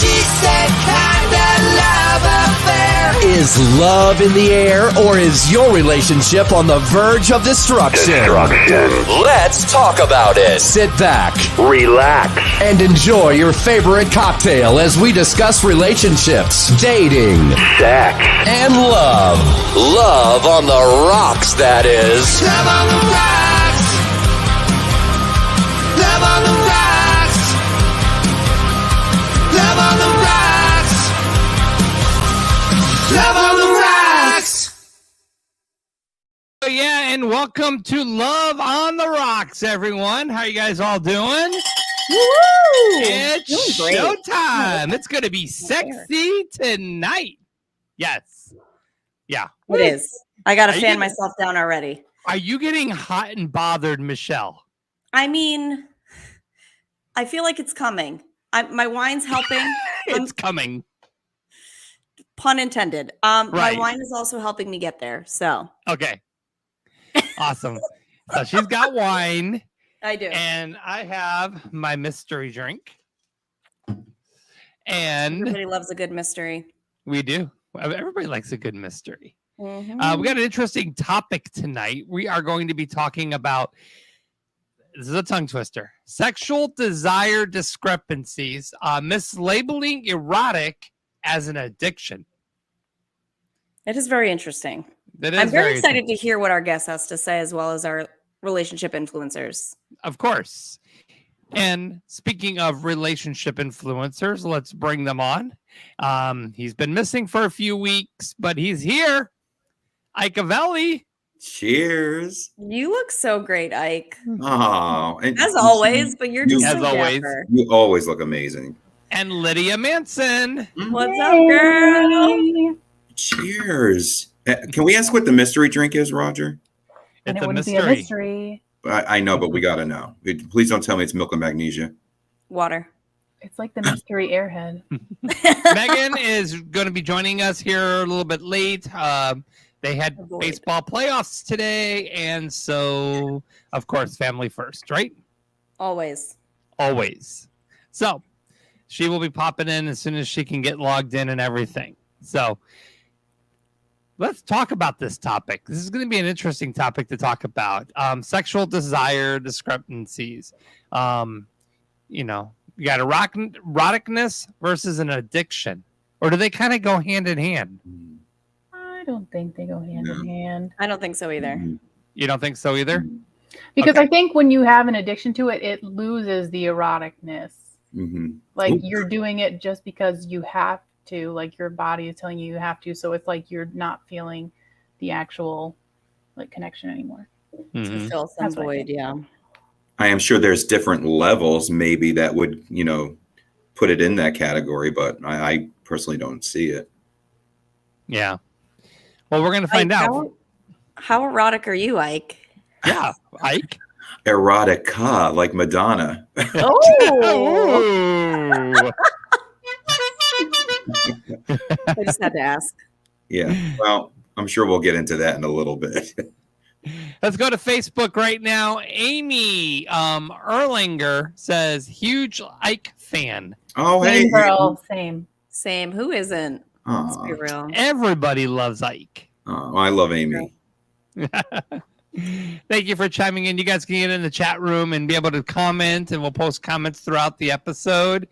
She said kinda love affair. Is love in the air, or is your relationship on the verge of destruction? Let's talk about it. Sit back, Relax. and enjoy your favorite cocktail as we discuss relationships, dating, Sex. and love. Love on the rocks, that is. Love on the rocks. Love on the rocks. Love on the rocks. Love on the rocks. Yeah, and welcome to Love on the Rocks, everyone. How you guys all doing? Woo! It's Doing great. showtime. It's going to be sexy tonight. Yes. Yeah. It is. I got to Are you fan getting- myself down already. Are you getting hot and bothered, Michelle? I mean, I feel like it's coming. My wine's helping. It's coming. Pun intended. My Right. wine is also helping me get there. So Okay. Awesome. So she's got wine, I do. and I have my mystery drink. And Everybody loves a good mystery. we do. Everybody likes a good mystery. Mhm. We got an interesting topic tonight. We are going to be talking about, this is a tongue twister, sexual desire discrepancies, mislabeling erotic as an addiction. It is very interesting. That is I'm very excited interesting. to hear what our guest has to say, as well as our relationship influencers. Of course. And speaking of relationship influencers, let's bring them on. He's been missing for a few weeks, but he's here. Ike Avelli. Cheers. You look so great, Ike. Oh, and As always, but you're just As so always. dapper. you always look amazing. And Lydia Manson. What's up, girl? Cheers. Can we ask what the mystery drink is, Roger? And It's it a wouldn't mystery. be a mystery. I know, but we gotta know. Please don't tell me it's milk and magnesia. Water. It's like the mystery airhead. Megan is going to be joining us here a little bit late. They had Avoid. baseball playoffs today, and so, of course, family first, right? Always. Always. So, she will be popping in as soon as she can get logged in and everything. So, let's talk about this topic. This is going to be an interesting topic to talk about. Sexual desire discrepancies. You know, you got eroticness versus an addiction. Or do they kind of go hand in hand? I don't think they go hand in hand. I don't think so either. Mhm. You don't think so either? Because Okay. I think when you have an addiction to it, it loses the eroticness. Mhm. Like Oop. you're doing it just because you have to, like your body is telling you you have to. So it's like you're not feeling the actual like connection anymore. Mhm. To fill some That's what I void, think. yeah. I am sure there's different levels maybe that would, put it in that category, but I personally don't see it. Yeah. Well, we're going to find Ike, out. How erotic are you, Ike? Yeah. Ike. Erotica, like Madonna. Oh, Ooh. I just had to ask. Yeah. Well, I'm sure we'll get into that in a little bit. Let's go to Facebook right now. Amy Erlinger says, huge Ike fan. Oh, hey. Same girl, same. Same. Who isn't? Let's Aw. be real. Everybody loves Ike. Oh, I love Amy. Thank you for chiming in. You guys can get in the chat room and be able to comment, and we'll post comments throughout the episode.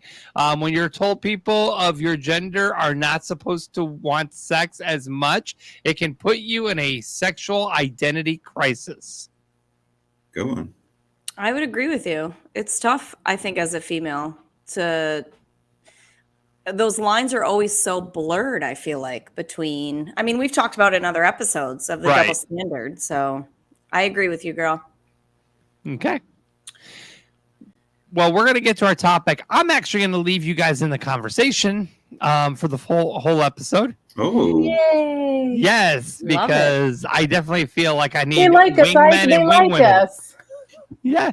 When you're told people of your gender are not supposed to want sex as much, it can put you in a sexual identity crisis. Go on. I would agree with you. It's tough, I think, as a female to. Those lines are always so blurred, I feel like, between. I mean, we've talked about it in other episodes of the Right. double standard. So I agree with you, girl. Okay. Well, we're going to get to our topic. I'm actually going to leave you guys in the conversation for the whole episode. Oh, Yay! Yes, Love it. because I definitely feel like I need They like us, wingmen right? and They like wingwomen. us. Yeah,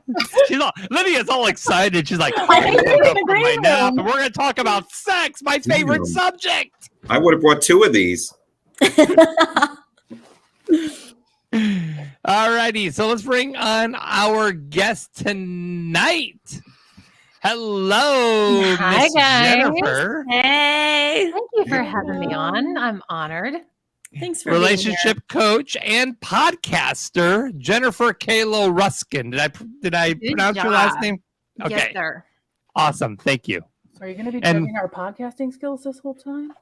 Lydia's all excited. She's like, I think "I'm gonna we wake up can from agree my with nap, them." and we're going to talk about sex, my favorite Damn. subject." I would have brought two of these. Alrighty, so let's bring on our guest tonight. Hello, Hi, Miss guys. Jennifer. Hey. Thank you for having me on. I'm honored. Thanks for Relationship coach and podcaster, Jennifer Kaylo Ruscin. Did I Good pronounce your last job. name? Yes, Okay. sir. Awesome. Thank you. So are you going to be And- judging our podcasting skills this whole time?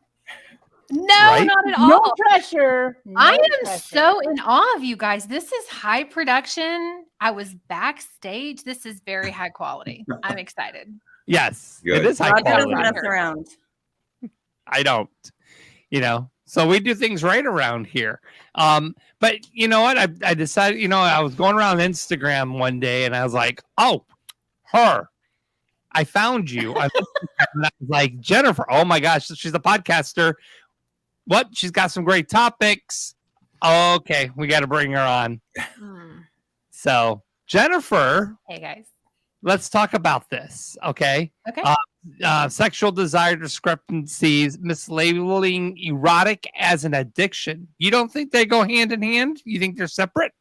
No, Right? not at No all. pressure. No I am pressure. so in awe of you guys. This is high production. I was backstage. This is very high quality. I'm excited. Yes, Good. it is high Roger doesn't quality. mess Roger. around. I don't, so we do things right around here. But you know what? I decided, I was going around Instagram one day and I was like, oh, her. I found you. I was like, Jennifer, oh my gosh, she's a podcaster. What? She's got some great topics. Okay, we got to bring her on. So, Jennifer, Hey, guys. let's talk about this, okay? Okay. Sexual desire discrepancies, mislabeling erotic as an addiction. You don't think they go hand in hand? You think they're separate?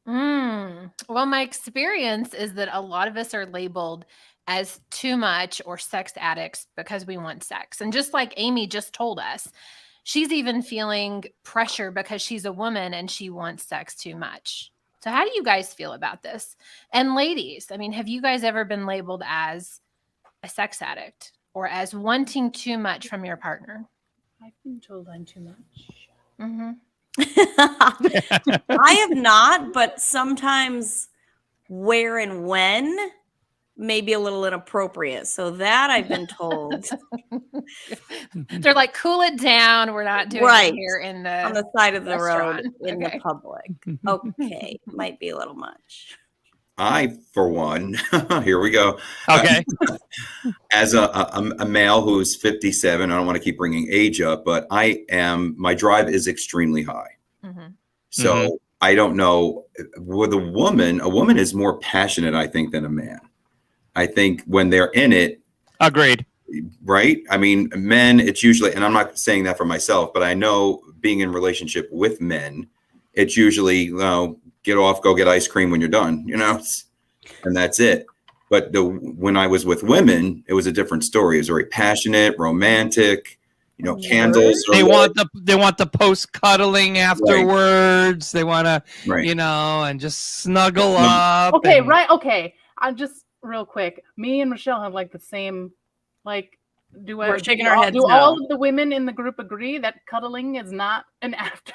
Well, my experience is that a lot of us are labeled as too much or sex addicts because we want sex. And just like Amy just told us, she's even feeling pressure because she's a woman and she wants sex too much. So how do you guys feel about this? And ladies, I mean, have you guys ever been labeled as a sex addict or as wanting too much from your partner? I've been told I'm too much. Mm-hmm. I have not, but sometimes where and when may be a little inappropriate. So that I've been told They're like, cool it down. We're not doing Right. it here in the on the side of the road restaurant. in Okay. the public. Okay, might be a little much. I, for one, here we go. Okay. As a male who's 57, I don't want to keep bringing age up, but my drive is extremely high. Mhm. So I don't know, with a woman is more passionate, I think, than a man. I think when they're in it, Agreed. right? I mean, men, it's usually, and I'm not saying that for myself, but I know being in relationship with men, it's usually, get off, go get ice cream when you're done, and that's it. But when I was with women, it was a different story. It was very passionate, romantic, candles. They want the post cuddling afterwards. They want to, Right. and just snuggle up. Okay, and- right. Okay. I'm just real quick. Me and Michelle have like the same, We're shaking do our all- heads Do no. all of the women in the group agree that cuddling is not an after?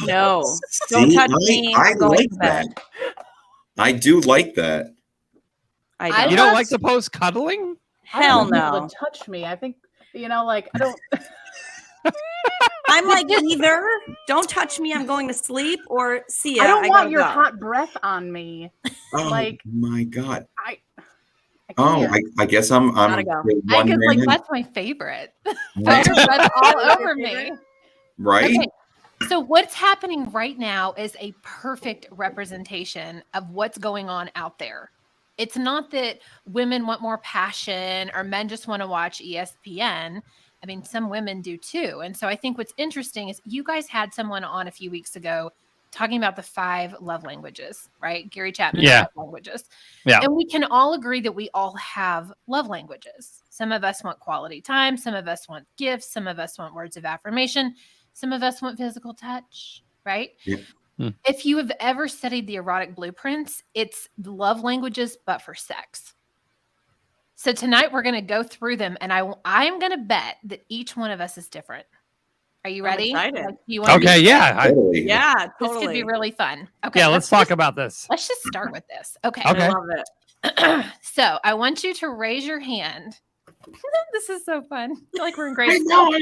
No, don't See, touch me. I I'm going like to bed. that. I do like that. I I don't. You don't love- like the post cuddling? I Hell don't want people no. to touch me. I think I don't. I'm like either don't touch me, I'm going to sleep, or see ya. I don't want gotta your go. hot breath on me. Oh Like- my God. I Oh, can't. I guess I'm Gotta go. the I one guess man, that's my favorite. right? That's all over me. Right? Okay. So what's happening right now is a perfect representation of what's going on out there. It's not that women want more passion or men just want to watch ESPN. I mean, some women do too. And so I think what's interesting is you guys had someone on a few weeks ago talking about the 5 love languages, right? Gary Chapman's Yeah. 5 languages. Yeah. And we can all agree that we all have love languages. Some of us want quality time. Some of us want gifts. Some of us want words of affirmation. Some of us want physical touch, right? Yeah. If you have ever studied the erotic blueprints, it's love languages, but for sex. So tonight we're going to go through them, and I'm going to bet that each one of us is different. Are you I'm ready? excited. Like, do you want Okay, yeah. Totally. Yeah, This totally. could be really fun. Okay. Yeah, let's talk about this. Let's just start with this. Okay. Okay. I love it. So I want you to raise your hand. This is so fun. I feel like we're in grade school.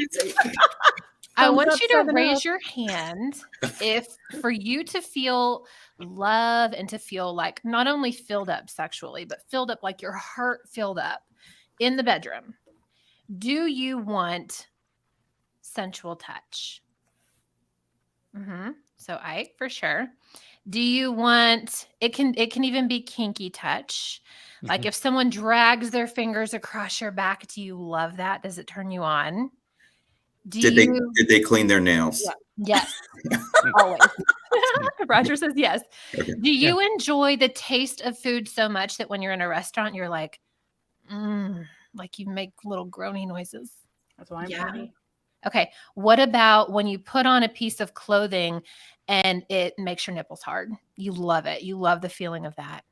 I Thumbs want up, you to 7 raise up. your hand if for you to feel love and to feel like not only filled up sexually, but filled up like your heart filled up in the bedroom. Do you want sensual touch? So Ike, for sure. Do you want it can even be kinky touch? Like if someone drags their fingers across your back, do you love that? Does it turn you on? Did they clean their nails? Yeah. Yes. Always. Roger says yes. Okay. Do you enjoy the taste of food so much that when you're in a restaurant, you're like, Like you make little groaning noises. That's why I'm Yeah. ready. Okay. What about when you put on a piece of clothing and it makes your nipples hard? You love it. You love the feeling of that.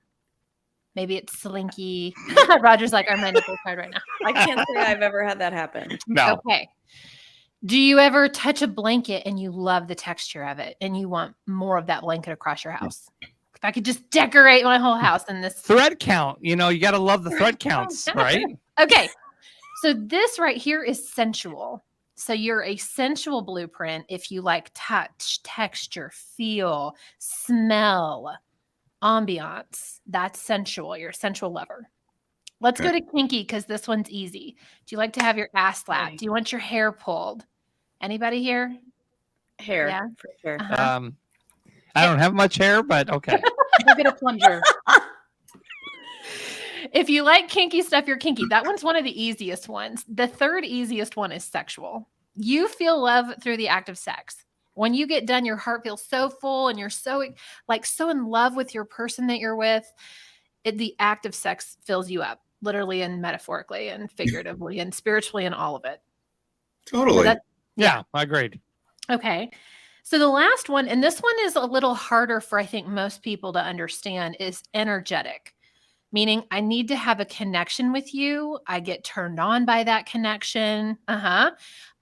Maybe it's slinky. Roger's like, are my nipples hard right now? I can't say I've ever had that happen. No. Okay. Do you ever touch a blanket and you love the texture of it and you want more of that blanket across your house? If I could just decorate my whole house in this. Thread count. You got to love the thread counts, right? Okay. So this right here is sensual. So you're a sensual blueprint if you like touch, texture, feel, smell, ambiance. That's sensual. You're a sensual lover. Let's go to kinky because this one's easy. Do you like to have your ass slapped? Do you want your hair pulled? Anybody here? Hair, Yeah. for sure. I don't have much hair, but okay. Go get a plunger. If you like kinky stuff, you're kinky. That one's one of the easiest ones. The third easiest one is sexual. You feel love through the act of sex. When you get done, your heart feels so full and you're so in love with your person that you're with. The act of sex fills you up, literally and metaphorically and figuratively and spiritually and all of it. Totally. So Yeah, I agreed. okay. So the last one, and this one is a little harder for, I think, most people to understand, is energetic. Meaning I need to have a connection with you. I get turned on by that connection. I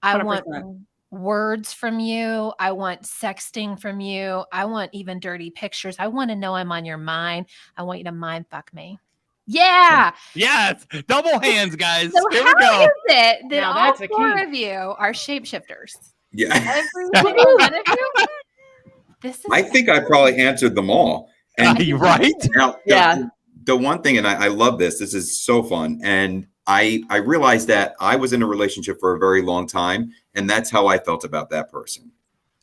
100%. want words from you. I want sexting from you. I want even dirty pictures. I want to know I'm on your mind. I want you to mind fuck me. Yeah. Yes. Double hands, guys. So Here how we go. is it that Now all that's a four key. of you are shapeshifters? Yeah. Every single one of you? This is I think I probably answered them all. And You right? now, Yeah. the one thing, and I love this. This is so fun. And I realized that I was in a relationship for a very long time, and that's how I felt about that person.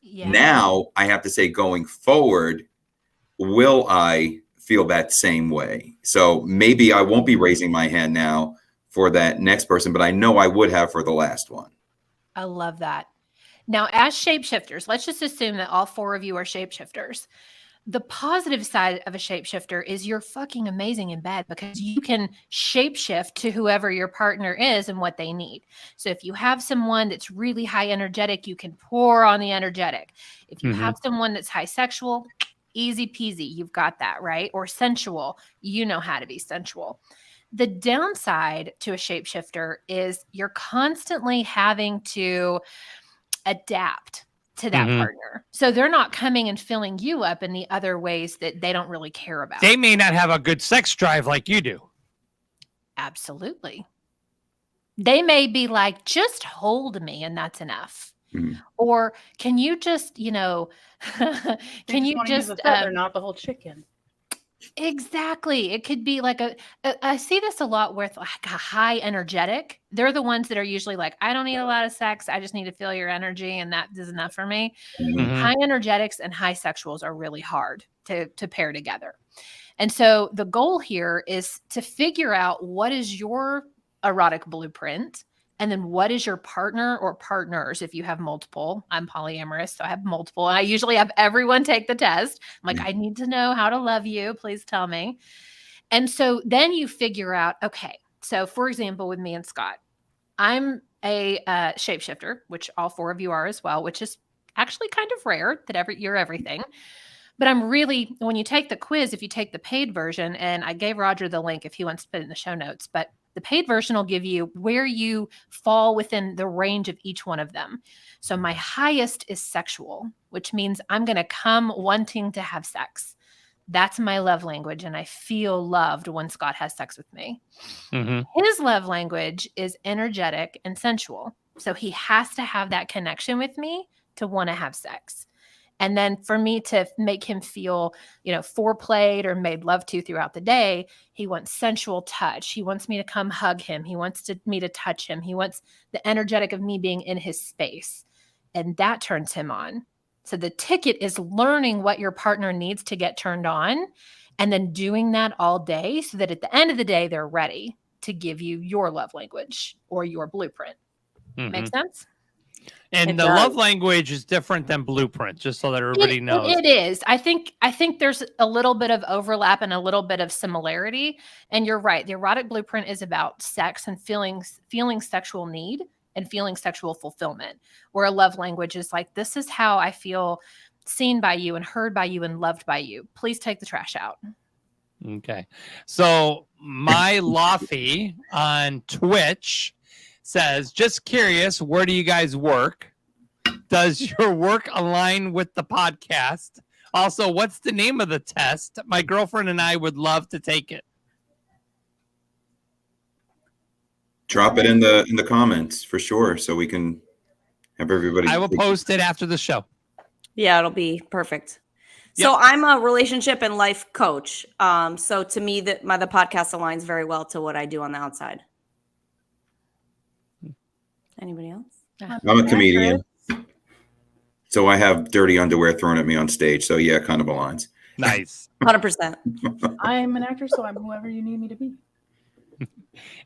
Yeah. Now I have to say, going forward, will I feel that same way? So maybe I won't be raising my hand now for that next person, but I know I would have for the last one. I love that. Now, as shapeshifters, let's just assume that all four of you are shapeshifters. The positive side of a shapeshifter is you're fucking amazing in bed because you can shapeshift to whoever your partner is and what they need. So if you have someone that's really high energetic, you can pour on the energetic. If you have someone that's high sexual, easy peasy, you've got that, right? Or sensual, you know how to be sensual. The downside to a shapeshifter is you're constantly having to adapt to that partner. So they're not coming and filling you up in the other ways that they don't really care about. They may not have a good sex drive like you do. Absolutely. They may be like, just hold me and that's enough. Or can you just, can you wanna use just, the feather, not the whole chicken. exactly. It could be like I see this a lot with like a high energetic. They're the ones that are usually like, I don't need a lot of sex. I just need to feel your energy. And that is enough for me. High energetics and high sexuals are really hard to pair together. And so the goal here is to figure out what is your erotic blueprint. And then what is your partner or partners if you have multiple? I'm polyamorous, so I have multiple. And I usually have everyone take the test. I'm like, I need to know how to love you. Please tell me. And so then you figure out, okay, so for example, with me and Scott, I'm a shapeshifter, which all four of you are as well, which is actually kind of rare that you're everything. But I'm really, when you take the quiz, if you take the paid version, and I gave Roger the link if he wants to put it in the show notes, but the paid version will give you where you fall within the range of each one of them. So my highest is sexual, which means I'm going to come wanting to have sex. That's my love language. And I feel loved when Scott has sex with me. His love language is energetic and sensual. So he has to have that connection with me to want to have sex. And then for me to make him feel, foreplayed or made love to throughout the day, he wants sensual touch. He wants me to come hug him. He wants me to touch him. He wants the energetic of me being in his space. And that turns him on. So the ticket is learning what your partner needs to get turned on and then doing that all day so that at the end of the day, they're ready to give you your love language or your blueprint. Make sense? And It the does. love language is different than blueprint, just so that everybody knows. It is. I think there's a little bit of overlap and a little bit of similarity. And you're right. The erotic blueprint is about sex and feeling sexual need and feeling sexual fulfillment. Where a love language is like, this is how I feel seen by you and heard by you and loved by you. Please take the trash out. Okay. So my Laffy on Twitch says, just curious, where do you guys work? Does your work align with the podcast? Also, what's the name of the test? My girlfriend and I would love to take it. Drop it in the comments for sure, so we can have everybody. I will post it after the show. Yeah, it'll be perfect. Yep. So I'm a relationship and life coach. So to me, the podcast aligns very well to what I do on the outside. Anybody else? I'm a comedian, so I have dirty underwear thrown at me on stage. So yeah, it kind of aligns. Nice. 100%. I'm an actor, so I'm whoever you need me to be.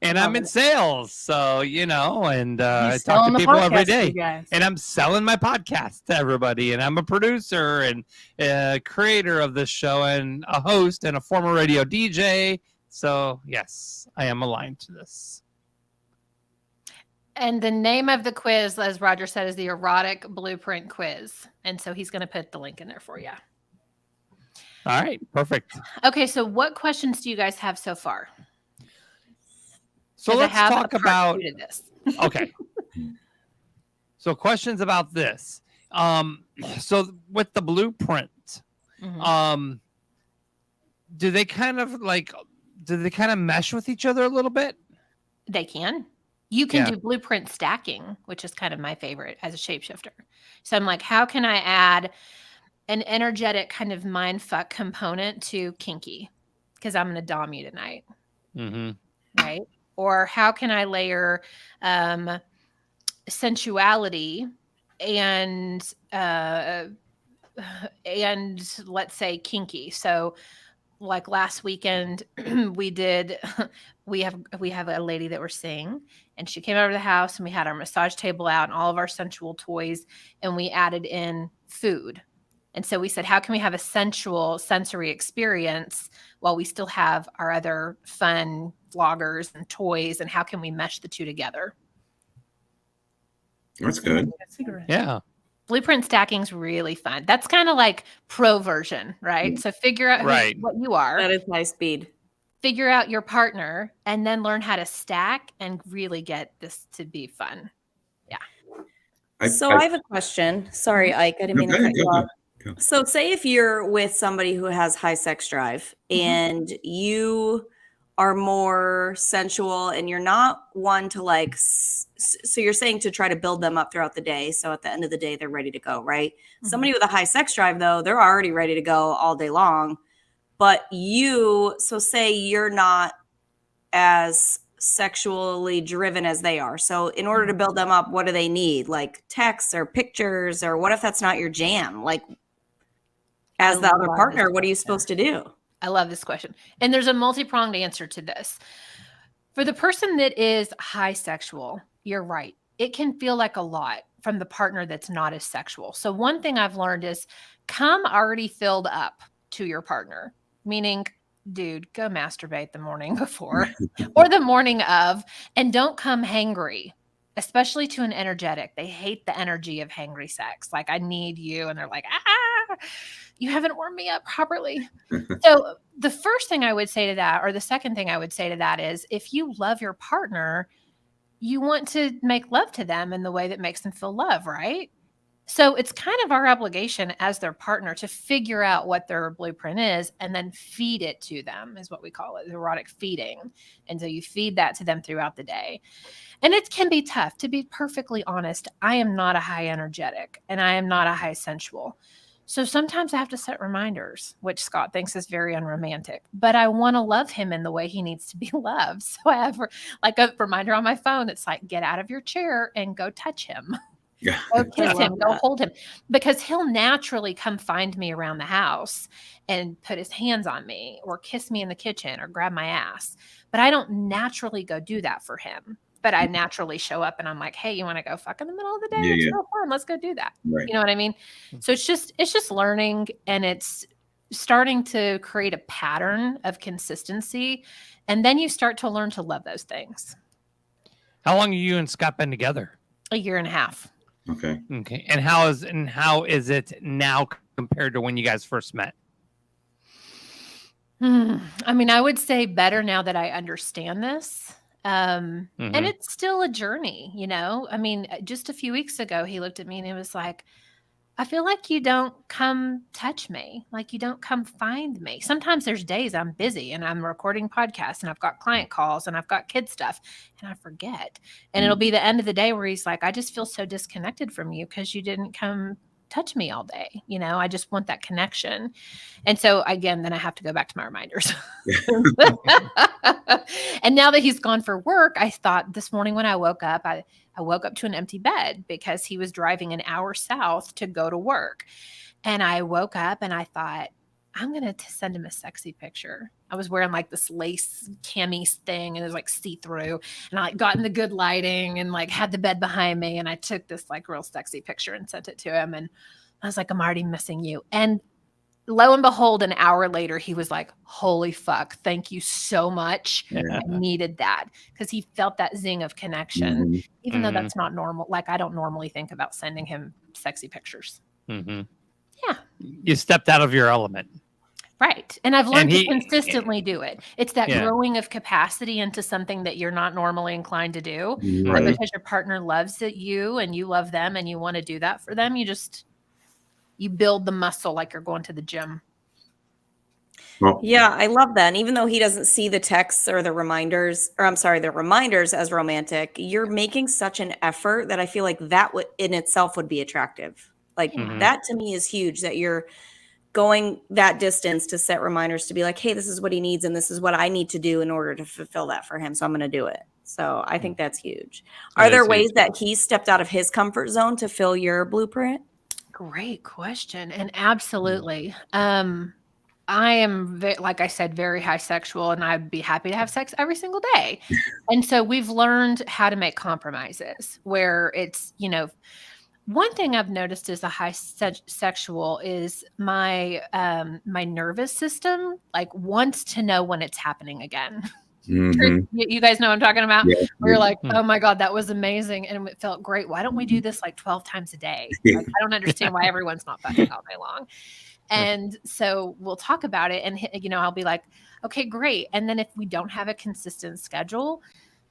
And I'm in sales, so and I He's talk selling to the people every podcast to day. you guys. And I'm selling my podcast to everybody. And I'm a producer and a creator of this show and a host and a former radio DJ. So yes, I am aligned to this. And the name of the quiz, as Roger said, is the Erotic Blueprint Quiz. And so he's going to put the link in there for you. All right, perfect. Okay, so what questions do you guys have so far? So 'Cause I let's have talk a part about 2 to this. okay. So questions about this. So with the blueprint, Mhm. do they kind of mesh with each other a little bit? They can. You can Yeah. do blueprint stacking, which is kind of my favorite as a shapeshifter. So I'm like, how can I add an energetic kind of mind fuck component to kinky? Because I'm going to dom you tonight, Mm-hmm. right? Or how can I layer sensuality and let's say kinky? So like last weekend we have a lady that we're seeing, and she came over to the house, and we had our massage table out and all of our sensual toys, and we added in food. And so we said, how can we have a sensual sensory experience while we still have our other fun vloggers and toys, and how can we mesh the two together? That's good. Yeah. Blueprint stacking is really fun. That's kind of like pro version, right? So figure out Right. what you are. That is high speed. Figure out your partner, and then learn how to stack and really get this to be fun. I have a question. Sorry, Ike, I didn't mean to cut you off. So say if you're with somebody who has high sex drive and you are more sensual and you're not one to like, so you're saying to try to build them up throughout the day. So at the end of the day, they're ready to go, right? Somebody with a high sex drive though, they're already ready to go all day long. But so say you're not as sexually driven as they are. So in order to build them up, what do they need? Like texts or pictures, or what if that's not your jam? Like as the other partner, what are you supposed to do? I love this question. And there's a multi-pronged answer to this. For the person that is high sexual, you're right. It can feel like a lot from the partner that's not as sexual. So one thing I've learned is come already filled up to your partner, meaning, dude, go masturbate the morning before or the morning of, and don't come hangry, especially to an energetic. They hate the energy of hangry sex. Like, I need you. And they're like, you haven't warmed me up properly. So the first thing I would say to that, or the second thing I would say to that is, if you love your partner, you want to make love to them in the way that makes them feel love, right? So it's kind of our obligation as their partner to figure out what their blueprint is and then feed it to them, is what we call it, erotic feeding. And so you feed that to them throughout the day. And it can be tough. To be perfectly honest, I am not a high energetic and I am not a high sensual. So sometimes I have to set reminders, which Scott thinks is very unromantic, but I want to love him in the way he needs to be loved. So I have like a reminder on my phone that's like, get out of your chair and go touch him. Yeah. Go kiss him, go hold him, because he'll naturally come find me around the house and put his hands on me or kiss me in the kitchen or grab my ass. But I don't naturally go do that for him but I naturally show up and I'm like, hey, you want to go fuck in the middle of the day? Yeah, It's yeah. real fun. Let's go do that. Right. You know what I mean? So it's just learning, and it's starting to create a pattern of consistency. And then you start to learn to love those things. How long have you and Scott been together? 1.5 years. Okay. Okay. And how is it now compared to when you guys first met? I mean, I would say better now that I understand this. And it's still a journey, you know? I mean, just a few weeks ago, he looked at me and he was like, I feel like you don't come touch me. Like you don't come find me. Sometimes there's days I'm busy and I'm recording podcasts and I've got client calls and I've got kid stuff and I forget. And it'll be the end of the day where he's like, I just feel so disconnected from you because you didn't come touch me all day. You know, I just want that connection. And so again, then I have to go back to my reminders. And now that he's gone for work, I thought this morning when I woke up, I woke up to an empty bed because he was driving an hour south to go to work. And I woke up and I thought, I'm going to send him a sexy picture. I was wearing like this lace camis thing and it was like see-through. And I like got in the good lighting and like had the bed behind me. And I took this like real sexy picture and sent it to him. And I was like, I'm already missing you. And lo and behold, an hour later, he was like, holy fuck, thank you so much. I needed that because he felt that zing of connection, even though that's not normal. Like I don't normally think about sending him sexy pictures. Yeah. You stepped out of your element. Right. And I've learned to consistently do it. It's that growing of capacity into something that you're not normally inclined to do. But because your partner loves you and you love them and you want to do that for them, you build the muscle like you're going to the gym. Well, Yeah, I love that. And even though he doesn't see the texts or the reminders as romantic, you're making such an effort that I feel like that in itself would be attractive. Like that to me is huge, that you're going that distance to set reminders to be like, hey, this is what he needs and this is what I need to do in order to fulfill that for him. So I'm going to do it. So I think that's huge. Are there ways that he stepped out of his comfort zone to fill your blueprint? Great question. And absolutely. I am, like I said, very high sexual, and I'd be happy to have sex every single day. And so we've learned how to make compromises where it's, you know, one thing I've noticed as a high sexual is my nervous system like wants to know when it's happening again. You guys know what I'm talking about? Yeah. We're like, oh my God, that was amazing. And it felt great. Why don't we do this like 12 times a day? Like, I don't understand why everyone's not fucking all day long. And so we'll talk about it. And, you know, I'll be like, okay, great. And then if we don't have a consistent schedule,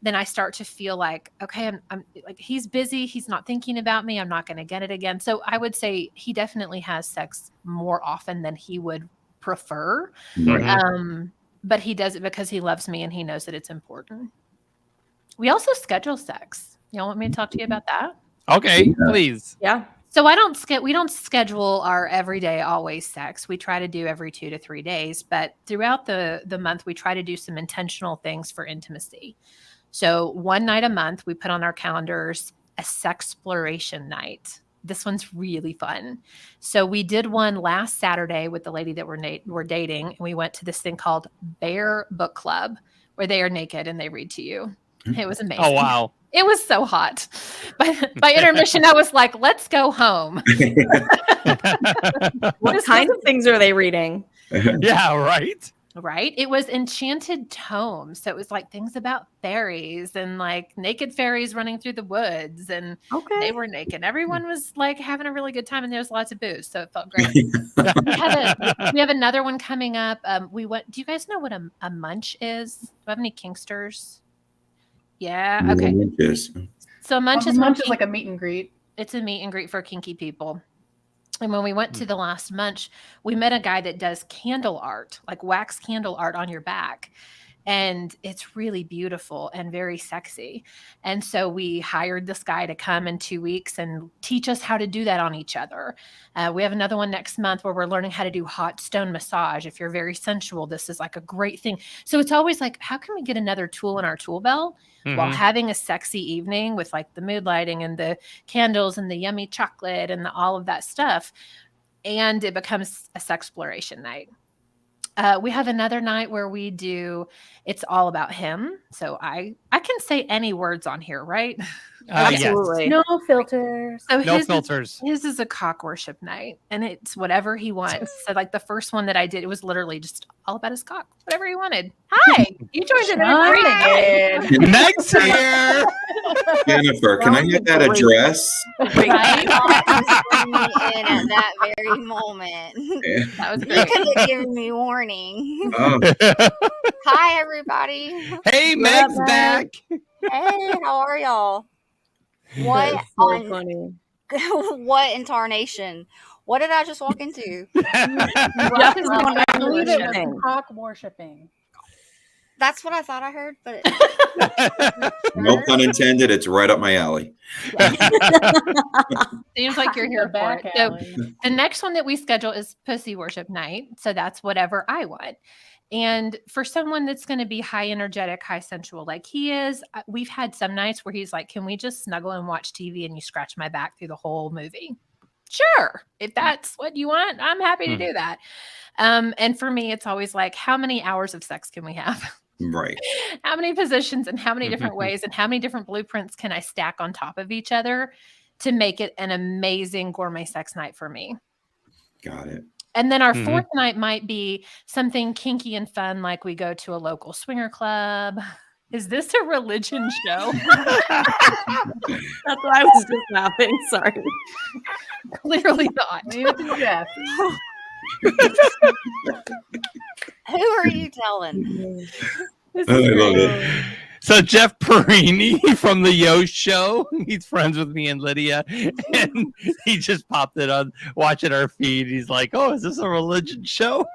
then I start to feel like, okay, I'm like, he's busy. He's not thinking about me. I'm not going to get it again. So I would say he definitely has sex more often than he would prefer. But he does it because he loves me and he knows that it's important. We also schedule sex. Y'all want me to talk to you about that? Okay, please. Yeah. So we don't schedule our everyday always sex. We try to do every 2 to 3 days, but throughout the month, we try to do some intentional things for intimacy. So one night a month, we put on our calendars a sexploration night. This one's really fun. So we did one last Saturday with the lady that we're dating, and we went to this thing called Bear Book Club, where they are naked and they read to you. It was amazing. Oh, wow. It was so hot. By intermission, I was like, let's go home. What kind of things are they reading? Yeah, right. Right. It was enchanted tomes. So it was like things about fairies and like naked fairies running through the woods. And they were naked. Everyone was like having a really good time, and there was lots of booze. So it felt great. We have another one coming up. Do you guys know what a munch is? Do I have any kinksters? Yeah. Okay. So a munch is like a meet and greet. It's a meet and greet for kinky people. And when we went to the last munch, we met a guy that does candle art, like wax candle art on your back. And it's really beautiful and very sexy. And so we hired this guy to come in 2 weeks and teach us how to do that on each other. We have another one next month where we're learning how to do hot stone massage. If you're very sensual, this is like a great thing. So it's always like, how can we get another tool in our tool belt while having a sexy evening with like the mood lighting and the candles and the yummy chocolate and all of that stuff? And it becomes a sexploration night. We have another night where we do, it's all about him. So I can say any words on here, right? Yes. Absolutely. No filters. So No his filters. His is a cock worship night, and it's whatever he wants. So, like the first one that I did, it was literally just all about his cock, whatever he wanted. Hi, you joined in. Shenanigans. Next here. Jennifer, can I get that address? Right? Bring me in at that very moment. That was You great. could have given me warning. Oh, Hi, everybody. Hey, What Meg's up, back. Hey, how are y'all? What That's so on funny. what incarnation? What did I just walk into? Jeff is I the believe it Worshipping. was cock worshipping. That's what I thought I heard, but no pun intended. It's right up my alley. Seems like you're here The for back it. So alley. the next one that we schedule is pussy worship night. So that's whatever I want. And for someone that's going to be high energetic, high sensual like he is, we've had some nights where he's like, can we just snuggle and watch TV and you scratch my back through the whole movie? Sure. If that's what you want, I'm happy to do that. And for me, it's always like, how many hours of sex can we have? Right. How many positions and how many different ways and how many different blueprints can I stack on top of each other to make it an amazing gourmet sex night for me? Got it. And then our fourth night might be something kinky and fun, like we go to a local swinger club. Is this a religion show? That's why I was just laughing. Sorry. Clearly not. Leave it to Jeff. who are you telling? I love it. So Jeff Perini from the Yo Show, he's friends with me and Lydia, and he just popped it on watching our feed. He's like, "Oh, is this a religion show?"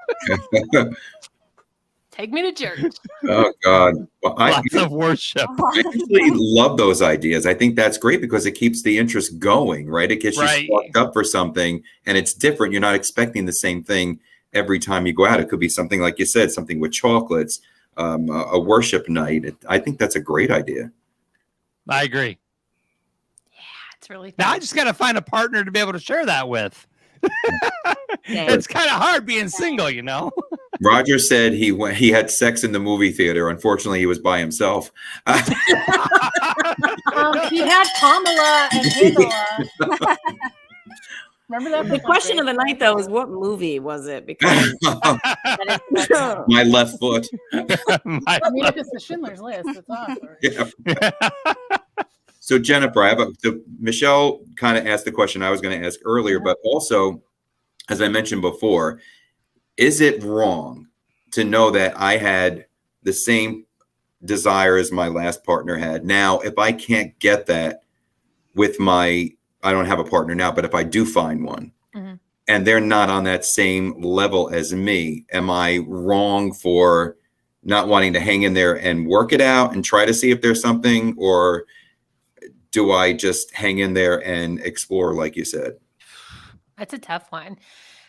Take me to church. Oh God. Well, Lots of worship. I actually love those ideas. I think that's great because it keeps the interest going, right? It gets you Right. sparked up for something and it's different. You're not expecting the same thing every time you go out. It could be something like you said, something with chocolates, a worship night. I think that's a great idea. I agree. It's really Now fun. I just got to find a partner to be able to share that with. It's kind of hard being single, you know. Roger said he had sex in the movie theater. Unfortunately, he was by himself. He had Kamala and Angela. Remember that? The question of the night, though, is what movie was it? Because My left foot. I mean, if it's the Schindler's List, it's awkward. Yeah. So Jennifer, Michelle kind of asked the question I was going to ask earlier, but also, as I mentioned before, is it wrong to know that I had the same desire as my last partner had? Now, if I can't get that with I don't have a partner now, but if I do find one and they're not on that same level as me, am I wrong for not wanting to hang in there and work it out and try to see if there's something, or do I just hang in there and explore, like you said? That's a tough one.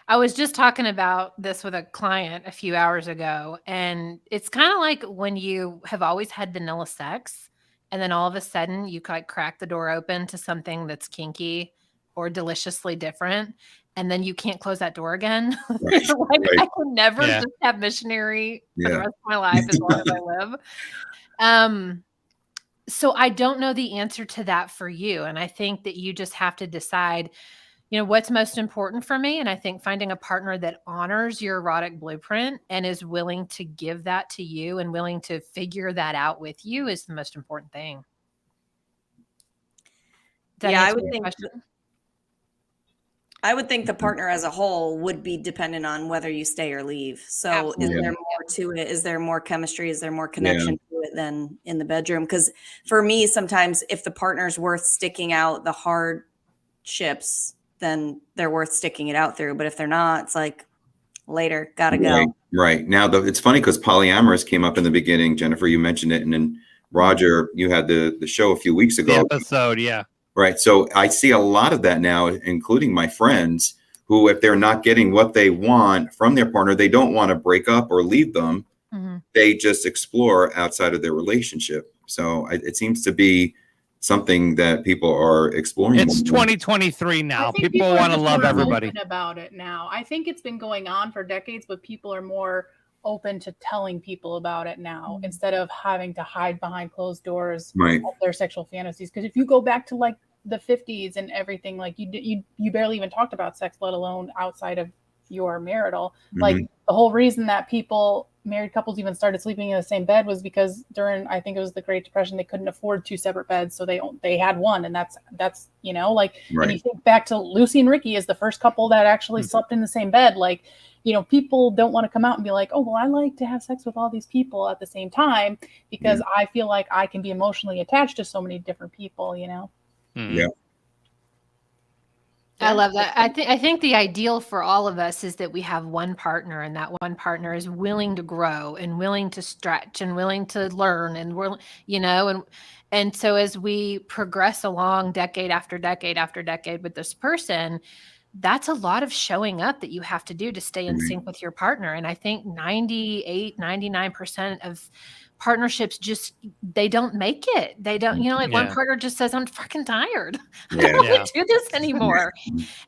I was just talking about this with a client a few hours ago, and it's kind of like when you have always had vanilla sex, and then all of a sudden you like crack the door open to something that's kinky or deliciously different, and then you can't close that door again. Right, Like, right. I can never Yeah. just have missionary for the Yeah. rest of my life as long as I live. So I don't know the answer to that for you. And I think that you just have to decide, what's most important for me. And I think finding a partner that honors your erotic blueprint and is willing to give that to you and willing to figure that out with you is the most important thing. Does that Yeah, I answer would your think question? I would think the partner as a whole would be dependent on whether you stay or leave. So is Absolutely. there more to it? Is there more chemistry? Is there more connection to it than in the bedroom? Because for me, sometimes if the partner's worth sticking out the hardships, then they're worth sticking it out through. But if they're not, it's like later, gotta go. Right. Now, it's funny because polyamorous came up in the beginning. Jennifer, you mentioned it. And then Roger, you had the show a few weeks The ago. episode, yeah. Right. So I see a lot of that now, including my friends who, if they're not getting what they want from their partner, they don't want to break up or leave them. They just explore outside of their relationship. So it seems to be something that people are exploring. It's more. 2023 now. I think People are want to just love more everybody. open about it now. I think it's been going on for decades, but people are more open to telling people about it now instead of having to hide behind closed doors Right. of their sexual fantasies. Because if you go back to like the 50s and everything, like you barely even talked about sex, let alone outside of your marital. Like the whole reason that married couples even started sleeping in the same bed was because during, I think it was the Great Depression, they couldn't afford 2 separate beds, so they had one, and that's like, Right. and you think back to Lucy and Ricky as the first couple that actually slept in the same bed, like, people don't want to come out and be like, oh, well, I like to have sex with all these people at the same time because I feel like I can be emotionally attached to so many different people, Yeah. I love that. I think the ideal for all of us is that we have one partner, and that one partner is willing to grow and willing to stretch and willing to learn, and and so as we progress along decade after decade after decade with this person, that's a lot of showing up that you have to do to stay in sync with your partner. And I think 99% of partnerships they don't make it. They don't, one partner just says, I'm fucking tired. I don't want to do this anymore.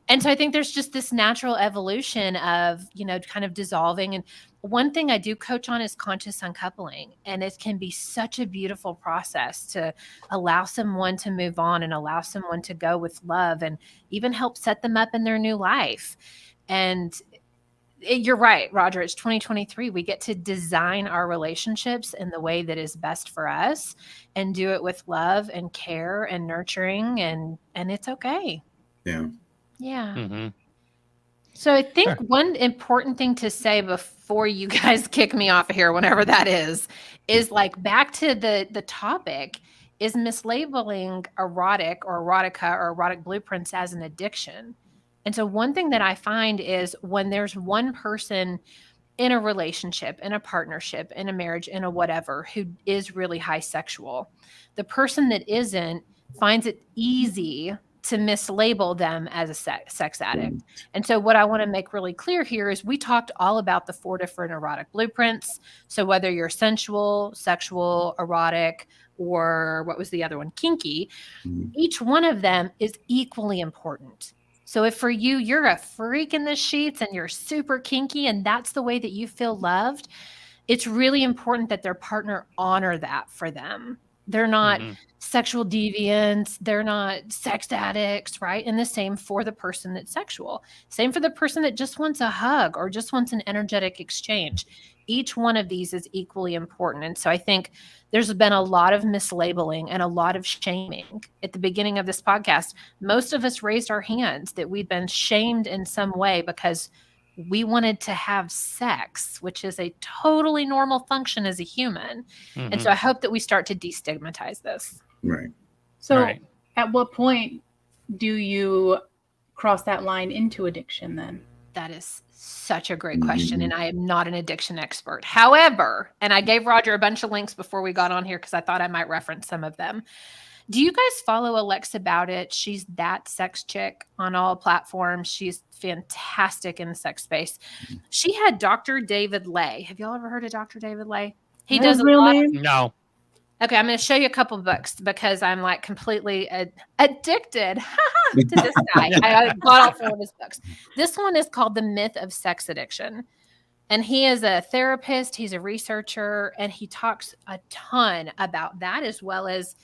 And so I think there's just this natural evolution of, kind of dissolving. And one thing I do coach on is conscious uncoupling. And it can be such a beautiful process to allow someone to move on and allow someone to go with love and even help set them up in their new life. And you're right, Roger. It's 2023. We get to design our relationships in the way that is best for us and do it with love and care and nurturing. And it's okay. Yeah. Yeah. So I think one important thing to say before you guys kick me off of here, whenever that is like back to the topic, is mislabeling erotic or erotica or erotic blueprints as an addiction. And so one thing that I find is when there's one person in a relationship, in a partnership, in a marriage, in a whatever, who is really high sexual, the person that isn't finds it easy to mislabel them as a sex addict. And so what I want to make really clear here is we talked all about the 4 different erotic blueprints. So whether you're sensual, sexual, erotic, or what was the other one? Kinky, each one of them is equally important. So if for you, you're a freak in the sheets and you're super kinky and that's the way that you feel loved, it's really important that their partner honor that for them. They're not sexual deviants. They're not sex addicts, right? And the same for the person that's sexual. Same for the person that just wants a hug or just wants an energetic exchange. Each one of these is equally important. And so I think there's been a lot of mislabeling and a lot of shaming. At the beginning of this podcast, most of us raised our hands that we'd been shamed in some way because we wanted to have sex, which is a totally normal function as a human. And so I hope that we start to destigmatize this. Right. So at what point do you cross that line into addiction then? That is such a great question. And I am not an addiction expert. However, and I gave Roger a bunch of links before we got on here because I thought I might reference some of them. Do you guys follow Alexa About It? She's that sex chick on all platforms. She's fantastic in the sex space. She had Dr. David Lay. Have y'all ever heard of Dr. David Lay? He does a lot of... No. Okay, I'm going to show you a couple of books because I'm like completely addicted to this guy. I bought all 4 of his books. This one is called The Myth of Sex Addiction. And he is a therapist. He's a researcher. And he talks a ton about that as well as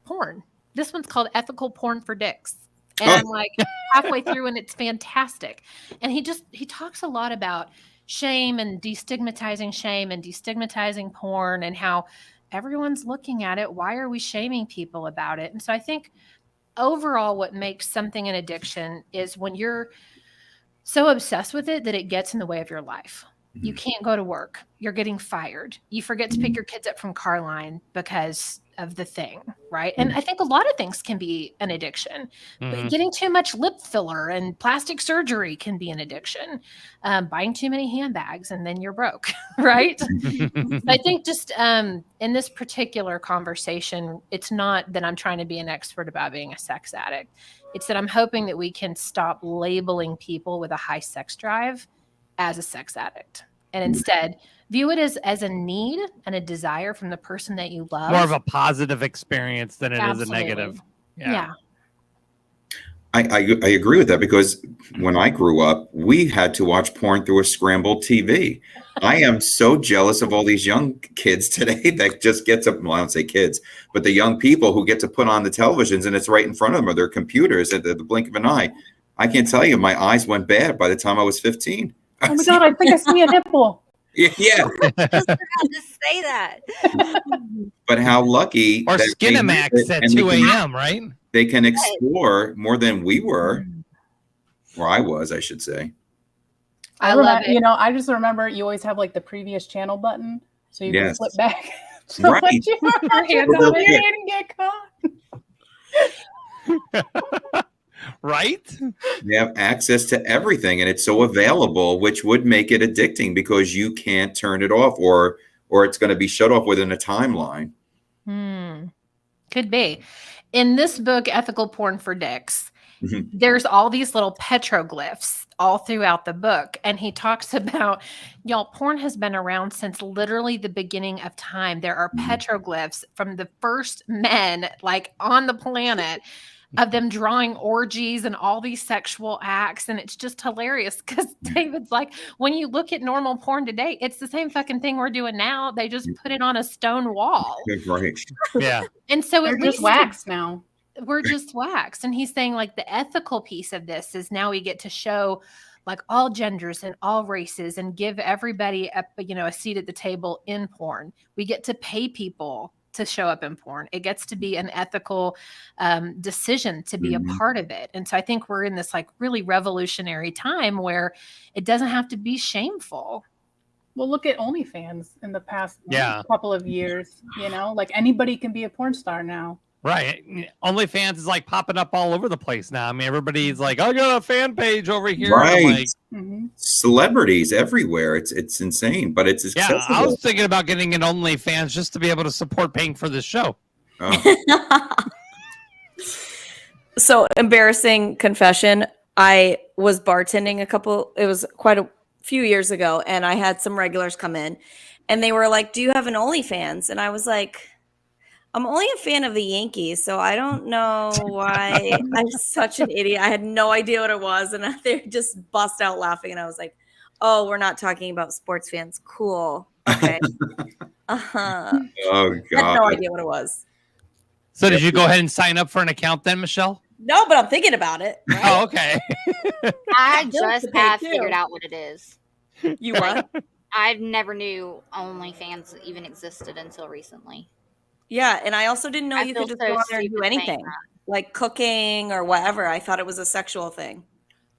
porn. This one's called Ethical Porn for Dicks. And I'm like halfway through and it's fantastic. And he talks a lot about shame and destigmatizing porn and how everyone's looking at it. Why are we shaming people about it? And so I think overall what makes something an addiction is when you're so obsessed with it that it gets in the way of your life. You can't go to work. You're getting fired. You forget to pick your kids up from car line because of the thing, right? And I think a lot of things can be an addiction. But getting too much lip filler and plastic surgery can be an addiction. Buying too many handbags and then you're broke, right? I think just in this particular conversation, it's not that I'm trying to be an expert about being a sex addict. It's that I'm hoping that we can stop labeling people with a high sex drive as a sex addict and instead view it as a need and a desire from the person that you love. More of a positive experience than it is a negative. Yeah. I agree with that, because when I grew up, we had to watch porn through a scrambled TV. I am so jealous of all these young kids today that just get to, well, I don't say kids, but the young people who get to put on the televisions and it's right in front of them, or their computers at the blink of an eye. I can't tell you, my eyes went bad by the time I was 15. Oh my God, I think I see a nipple. Yeah. I just forgot to say that. But how lucky. Or that they Skinamax use it, at and 2 a.m., right? They can explore more than we were, or I was, I should say. I love it. You know, I just remember you always have like the previous channel button, so you can Yes. flip back. Right. Let your hands Little on your bit. hand and get caught. Right? They have access to everything, and it's so available, which would make it addicting because you can't turn it off, or it's going to be shut off within a timeline. Could be. In this book, Ethical Porn for Dicks, Mhm. there's all these little petroglyphs all throughout the book. And he talks about, y'all, porn has been around since literally the beginning of time. There are petroglyphs from the first men, like on the planet, of them drawing orgies and all these sexual acts. And it's just hilarious because David's like, when you look at normal porn today, it's the same fucking thing we're doing now. They just put it on a stone wall. Right. Yeah. And so They're at just least wax now. we're just wax. And he's saying like the ethical piece of this is now we get to show like all genders and all races and give everybody a seat at the table in porn. We get to pay people to show up in porn. It gets to be an ethical decision to be a part of it. And so I think we're in this like really revolutionary time where it doesn't have to be shameful. Well, look at OnlyFans in the past Yeah. couple of years. You know, like anybody can be a porn star now. Right. OnlyFans is like popping up all over the place now. I mean, everybody's like, I got a fan page over here. Right. I'm like, Celebrities everywhere. It's insane, but it's yeah, accessible. I was thinking about getting an OnlyFans just to be able to support paying for this show. Oh. So, embarrassing confession. I was bartending it was quite a few years ago, and I had some regulars come in and they were like, do you have an OnlyFans? And I was like, I'm only a fan of the Yankees, so I don't know why. I'm such an idiot. I had no idea what it was, and they just bust out laughing. And I was like, "Oh, we're not talking about sports fans. Cool, okay." Oh I had no God. idea what it was. So did you go ahead and sign up for an account then, Michelle? No, but I'm thinking about it. Right? Oh, okay. I Bills just to pay, have too. figured out what it is. You what? I never knew OnlyFans even existed until recently. Yeah, and I also didn't know I you feel could just so go on there and do stupid saying anything, that. like cooking or whatever. I thought it was a sexual thing.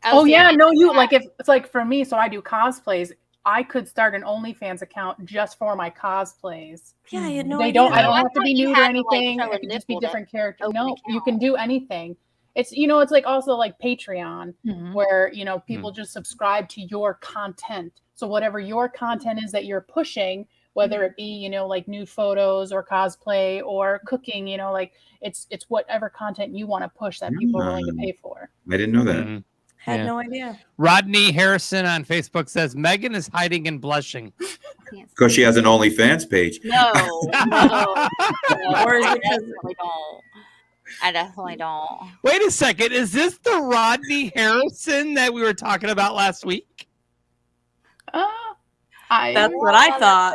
Oh see, yeah, I no, didn't you know like that. if it's like for me, so I do cosplays. I could start an OnlyFans account just for my cosplays. Yeah, I had no They idea. don't. I Oh, don't I have to thought be you nude or had to, like, anything. show a It could just be nipple to different characters. open No, an you account. can do anything. It's it's like also like Patreon, where people just subscribe to your content. So whatever your content is that you're pushing, whether it be like nude photos or cosplay or cooking, like it's whatever content you want to push that people are willing to pay for. I didn't know that. Mhm. Had Yeah. no idea. Rodney Harrison on Facebook says Megan is hiding and blushing. Because she has an OnlyFans page. No, no, Or is I it 'cause- definitely don't. I definitely don't. Wait a second. Is this the Rodney Harrison that we were talking about last week? That's what I thought.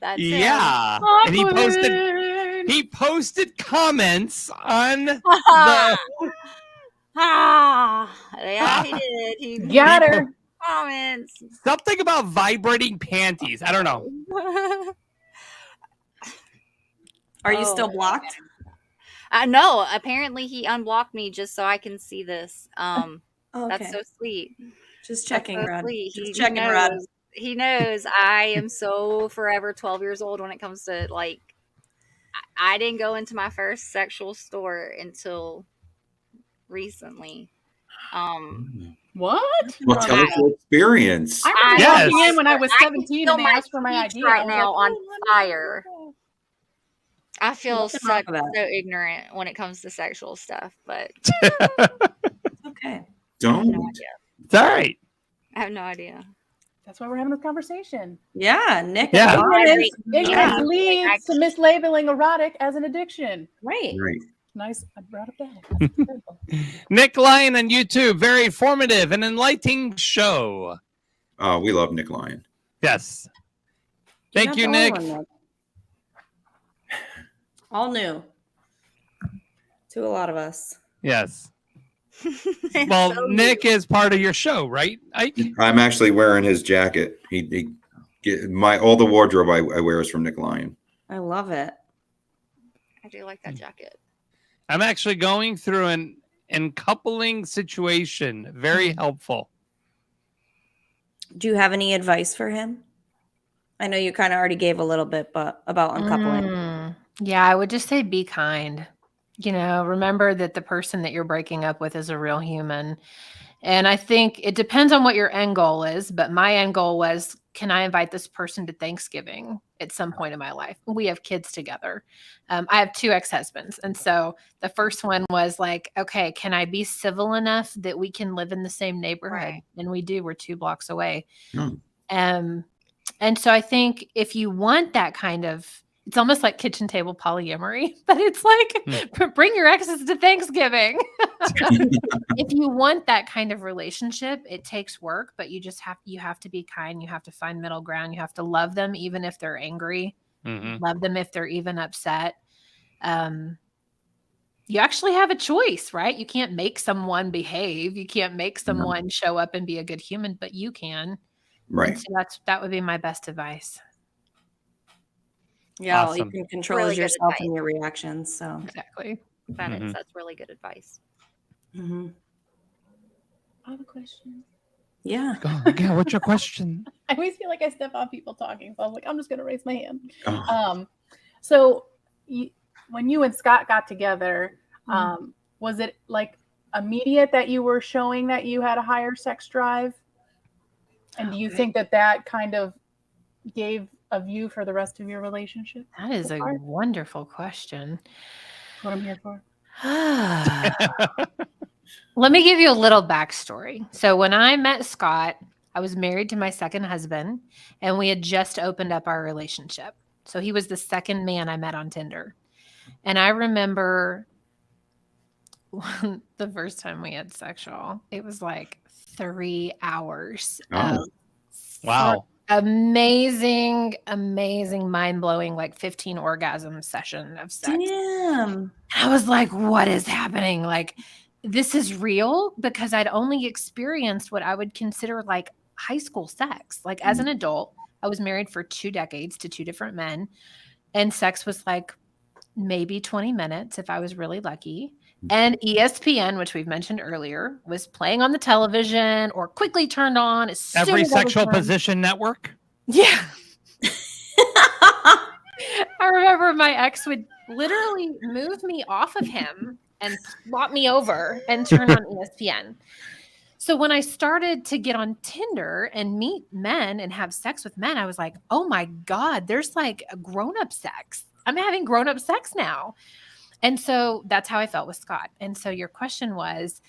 That's him. Yeah. And he posted comments on the Yeah, he did. He Got her. comments. something about vibrating panties. I don't know. Are you Oh, still my blocked? No, apparently he unblocked me just so I can see this. Oh, okay. That's so sweet. Just That's checking, so Rod. sweet. Just He checking, knows, Rod. He knows I am so forever 12 years old when it comes to like. I didn't go into my first sexual store until recently. What? Well, tell us your experience. I remember Yes. walking in when I was I can 17 feel and they asked for my cheeks ID. and I right was now like, on "Oh, fire. I feel Nothing wrong so with that. ignorant when it comes to sexual stuff, but Okay. Don't. It's all right. I have no idea. That's why we're having this conversation. Yeah, Nick. Yeah. Ignorance. Ignorance Yeah. leads to mislabeling erotic as an addiction. Right. Right. Nice. I brought it back. That's incredible. Nick Lyon on YouTube. Very informative and enlightening show. Oh, we love Nick Lyon. Yes. You're Thank not you, the only Nick. one, Nick. All new to a lot of us. Yes. Well, So Nick is part of your show, right, Ike? I'm actually wearing his jacket. All the wardrobe I wear is from Nick Lyon. I love it. I do like that jacket. I'm actually going through an coupling situation. Very helpful. Do you have any advice for him? I know you kind of already gave a little bit, but about uncoupling. Yeah, I would just say be kind. Remember that the person that you're breaking up with is a real human. And I think it depends on what your end goal is. But my end goal was, can I invite this person to Thanksgiving at some point in my life? We have kids together. I have 2 ex-husbands. And so the first one was like, okay, can I be civil enough that we can live in the same neighborhood? Right. And we do. We're 2 blocks away. Oh. And so I think if you want that kind of, it's almost like kitchen table polyamory, but it's like bring your exes to Thanksgiving. If you want that kind of relationship, it takes work, but you have to be kind. You have to find middle ground. You have to love them even if they're angry. Mm-hmm. Love them if they're even upset. You actually have a choice, right? You can't make someone behave. You can't make someone show up and be a good human, but you can. Right. So that would be my best advice. Yeah, all Awesome. you can control Really is good yourself advice. and your reactions. So, Exactly. That's really good advice. mm-hmm. I have a question. Yeah. Yeah, what's your question? I always feel like I step on people talking, so I was like, I'm just going to raise my hand. Oh. So when you and Scott got together, was it like immediate that you were showing that you had a higher sex drive? And do you think that kind of gave a view for the rest of your relationship? That is a wonderful question. That's what I'm here for. Let me give you a little backstory. So when I met Scott, I was married to my second husband, and we had just opened up our relationship. So he was the second man I met on Tinder. And I remember the first time we had sexual, it was like 3 hours. Wow. Amazing, mind-blowing, like 15 orgasm session of sex. Damn. I was like, what is happening? Like, this is real, because I'd only experienced what I would consider like high school sex. Like as an adult, I was married for 2 decades to 2 different men, and sex was like maybe 20 minutes if I was really lucky. And ESPN, which we've mentioned earlier, was playing on the television or quickly turned on as soon Every as I was sexual done. position network? Yeah. I remember my ex would literally move me off of him and flop me over and turn on ESPN. So when I started to get on Tinder and meet men and have sex with men, I was like, oh my God, there's like a grown-up sex. I'm having grown-up sex now. And so that's how I felt with Scott. And so your question was,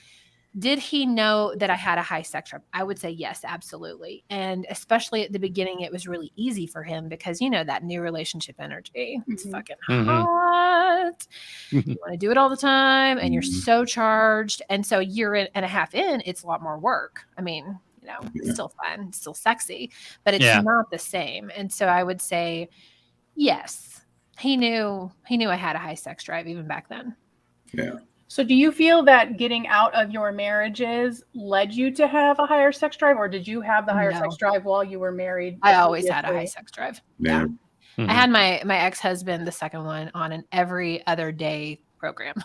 did he know that I had a high sex drive? I would say yes, absolutely. And especially at the beginning, it was really easy for him because, that new relationship energy. It's fucking hot. You want to do it all the time, and you're so charged. And so a year and a half in, it's a lot more work. I mean, it's still fun, it's still sexy, but it's not the same. And so I would say, yes, he knew I had a high sex drive even back then. Yeah. So do you feel that getting out of your marriages led you to have a higher sex drive, or did you have the higher sex drive while you were married? I always had a high sex drive. Yeah. I had my ex-husband, the second one, on an every other day program.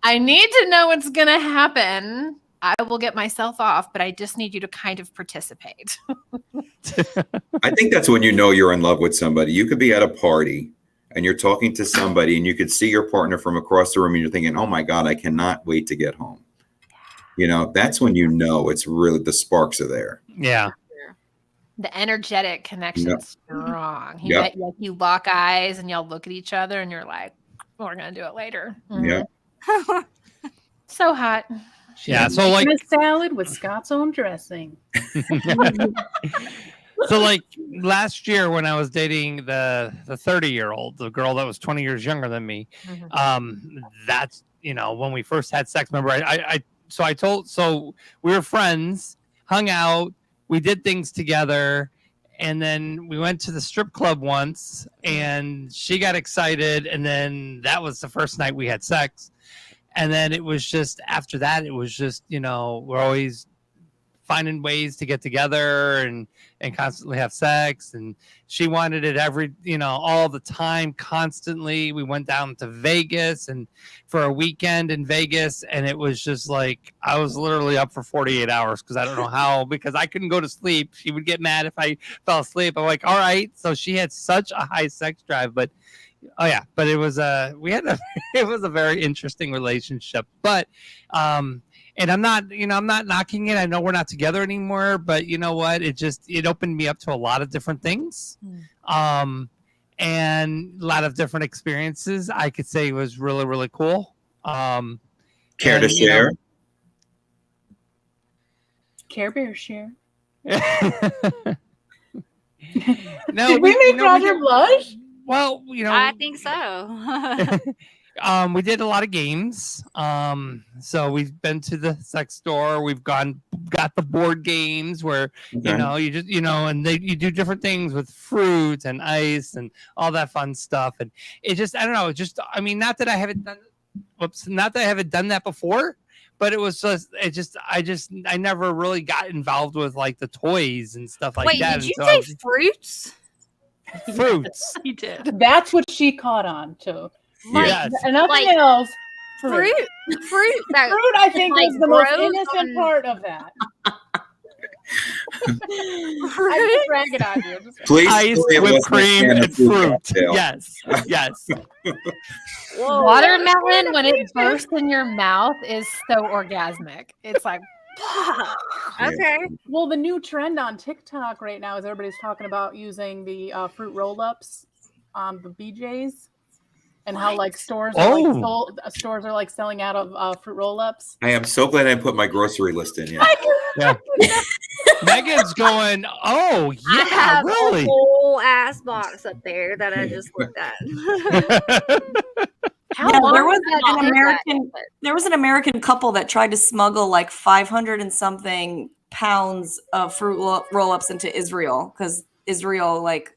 I need to know what's going to happen. I will get myself off, but I just need you to kind of participate. I think that's when you know you're in love with somebody. You could be at a party and you're talking to somebody and you could see your partner from across the room and you're thinking, oh my God, I cannot wait to get home. That's when you know it's really, the sparks are there. Yeah. The energetic connection's strong. Yep. You lock eyes and y'all look at each other and you're like, we're going to do it later. Yeah. So hot. Yeah. So like a salad with Scott's own dressing. So like last year when I was dating the 30-year-old, the girl that was 20 years younger than me, that's when we first had sex. Remember, so we were friends, hung out, we did things together, and then we went to the strip club once, and she got excited, and then that was the first night we had sex, and then it was just after that, it was just we're always finding ways to get together and constantly have sex, and she wanted it all the time, constantly. We went down to Vegas and for a weekend in Vegas, and it was just like I was literally up for 48 hours because I don't know how, because I couldn't go to sleep. She would get mad if I fell asleep. I'm like, all right. So she had such a high sex drive, but it was it was a very interesting relationship, but and I'm not knocking it. I know we're not together anymore, but you know what? It opened me up to a lot of different things. And a lot of different experiences. I could say was really, really cool. Care to share? Care Bear share. No, Did we make Roger blush? Well, I think so. We did a lot of games. So we've been to the sex store. We've got the board games where you just and you do different things with fruit and ice and all that fun stuff. And it just I don't know. Not that I haven't done that before, but it was I never really got involved with like the toys and stuff like that. Wait, did you say fruits? Fruits. He did. That's what she caught on to. Yes. And nothing else. Fruit. Fruit, I think, is the most innocent part of that. I'm just ragging on you. Please, ice, whipped cream, and fruit. Yes. Watermelon, when it bursts in your mouth, is so orgasmic. It's like, okay. Well, the new trend on TikTok right now is everybody's talking about using the fruit roll-ups on the BJs. And how like stores are like selling out of fruit roll-ups. I am so glad I put my grocery list in. Yeah. Megan's going, oh yeah, I have really? a whole ass box up there that I just looked at. There was an American couple that tried to smuggle like 500 and something pounds of fruit roll-ups into Israel because Israel like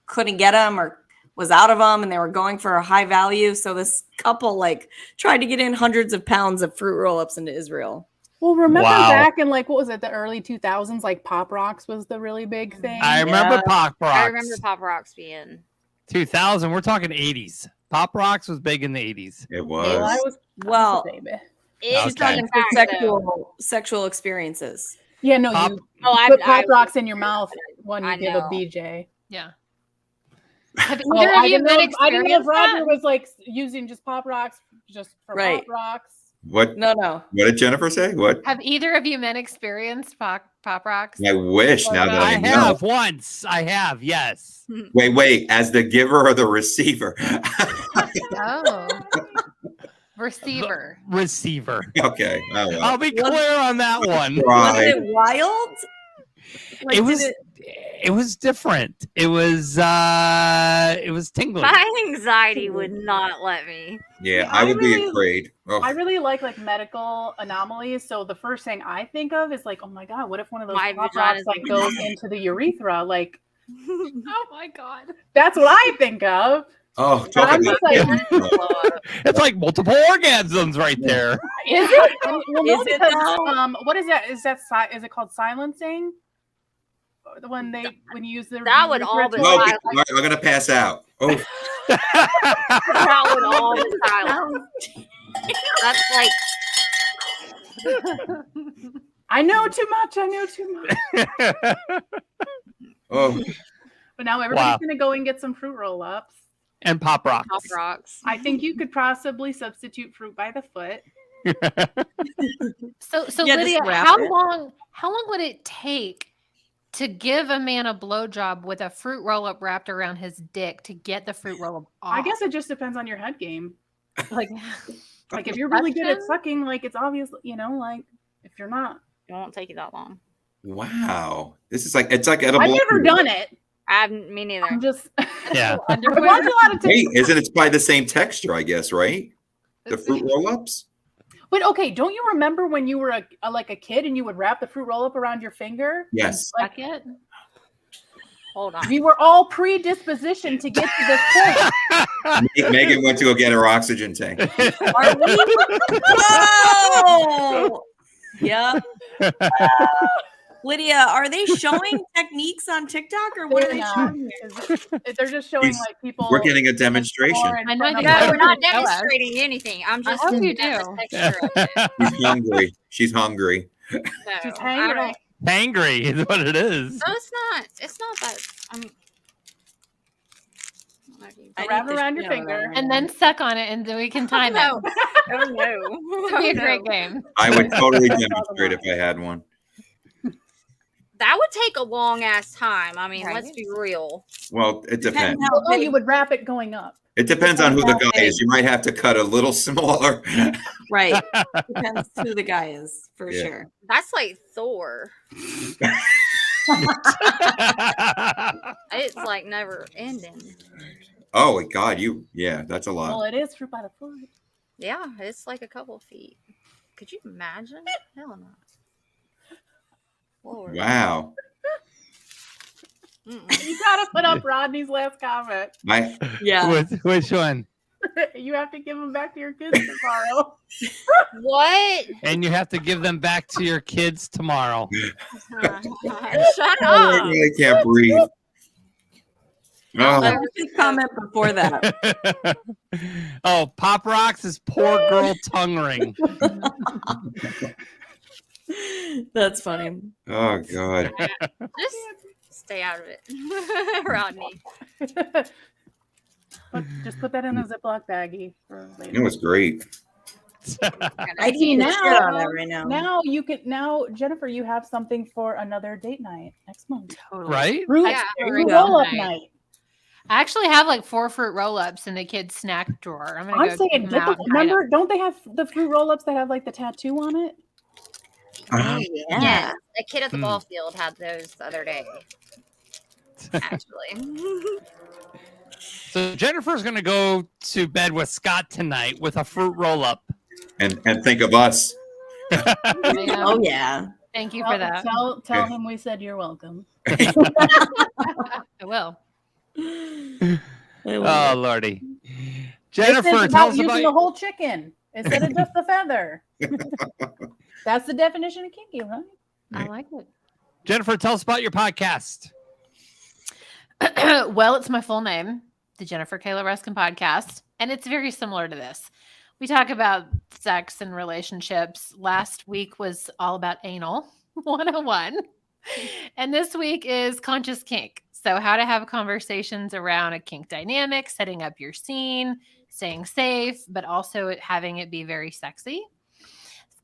couldn't get them or was out of them, and they were going for a high value. So this couple like tried to get in hundreds of pounds of fruit roll-ups into Israel. Well, remember back in like, what was it, the early 2000s? Like Pop Rocks was the really big thing. I remember Pop Rocks. I remember Pop Rocks being 2000. We're talking 80s. Pop Rocks was big in the 80s. It was. She's talking for sexual experiences. Yeah, no, you put Pop Rocks in your mouth when you give a BJ. Yeah. Have either of you been I didn't know if Roger was like using just Pop Rocks just for Pop Rocks. What? No. What did Jennifer say? What? Have either of you men experienced Pop Rocks? I wish now that I know. Have once. I have, yes. Wait. As the giver or the receiver? Receiver. Receiver. Okay. Oh, well. I'll be clear on that one. Was it wild? Like, it was different. It was tingling. My anxiety would not let me. Yeah, I would be afraid. Oh. I really like medical anomalies. So the first thing I think of is like, oh my god, what if one of those Pop Rocks like goes into the urethra? Like, oh my god, that's what I think of. Oh, it's like multiple orgasms right there. Is it? What is that? Is it called silencing? When you use the that would all be silent. I'm gonna pass out. Oh, that would all be silent. That's like I know too much. Oh, but now everybody's gonna go and get some fruit roll-ups and Pop Rocks. Pop Rocks. I think you could possibly substitute fruit by the foot. So Lydia, how long would it take to give a man a blowjob with a fruit roll-up wrapped around his dick to get the fruit roll-up off? I guess it just depends on your head game. Like if you're really good at sucking, like it's obvious, like if you're not. It won't take you that long. Wow. This is like, it's like edible. I've never done it. Me neither. I'm just Yeah. I watch a lot of Hey, TikTok. isn't it by the same texture, I guess, right? The fruit roll-ups? But okay, don't you remember when you were like a kid and you would wrap the fruit roll up around your finger? Yes. Like it? Hold on. We were all predispositioned to get to this point. Megan went to go get her oxygen tank. Are we? Whoa! Yep. Lydia, are they showing techniques on TikTok or what are They're they not. showing here? They're just showing He's- like people. We're getting a demonstration. I know you No, guys we're not Tell us. demonstrating anything. I'm just hope you looking at do. the texture of it. She's hungry. She's hungry. No, She's I hangry. don't- Angry is what it is. No, it's not. It's not that. I mean, I Wrap need to around your show finger that. And then suck on it and then we can time no. it. Oh no. It'd be a No. great game. I would totally demonstrate if I had one. That would take a long ass time. I mean, Right. let's be real. Well, it depends. How Oh, big- you would wrap it going up. It depends on who the guy is. You might have to cut a little smaller. Right. Depends who the guy is, for Yeah. sure. That's like Thor. It's like never ending. Oh God, yeah, that's a Well, lot. it is fruit by the foot. Yeah, it's like a couple of feet. Could you imagine? Hell no. Lord. Wow. Mm-mm. You gotta put up Rodney's last comment. Yeah. Which one? You have to give them back to your kids tomorrow. What? And you have to give them back to your kids tomorrow. Shut I up. really can't breathe. Let Oh, me just comment before that. Oh, Pop Rocks is poor girl tongue ring. That's funny. oh God. Just stay out of it, Rodney. Just put that in a Ziploc baggie for It later. was great. I'd See, eat the shit out of now- that right now. Now, Jennifer, you have something for another date night next month. Totally. Right? Fruit, Yeah, there fruit you go. roll-up Night. night. I actually have like 4 fruit roll-ups in the kids' snack drawer. I'm gonna I'm go saying, take them get out the, and hide 'em. remember, don't they have the fruit roll-ups that have like the tattoo on it? Uh-huh. Yeah, a kid at the Hmm. ball field had those the other day. Actually, So Jennifer's going to go to bed with Scott tonight with a fruit roll up. And think of us. Yeah. Oh yeah. Thank you for that. Tell him we said you're welcome. I will. Oh, Lordy. This Jennifer, is tell about us using about the whole chicken instead of just the feather. That's the definition of kinky, right? I like it. Jennifer, tell us about your podcast. Well, it's my full name, the Jennifer Kaylo Ruscin podcast, and it's very similar to this. We talk about sex and relationships. Last week was all about anal 101, and this week is conscious kink. So, how to have conversations around a kink dynamic, setting up your scene, staying safe, but also having it be very sexy.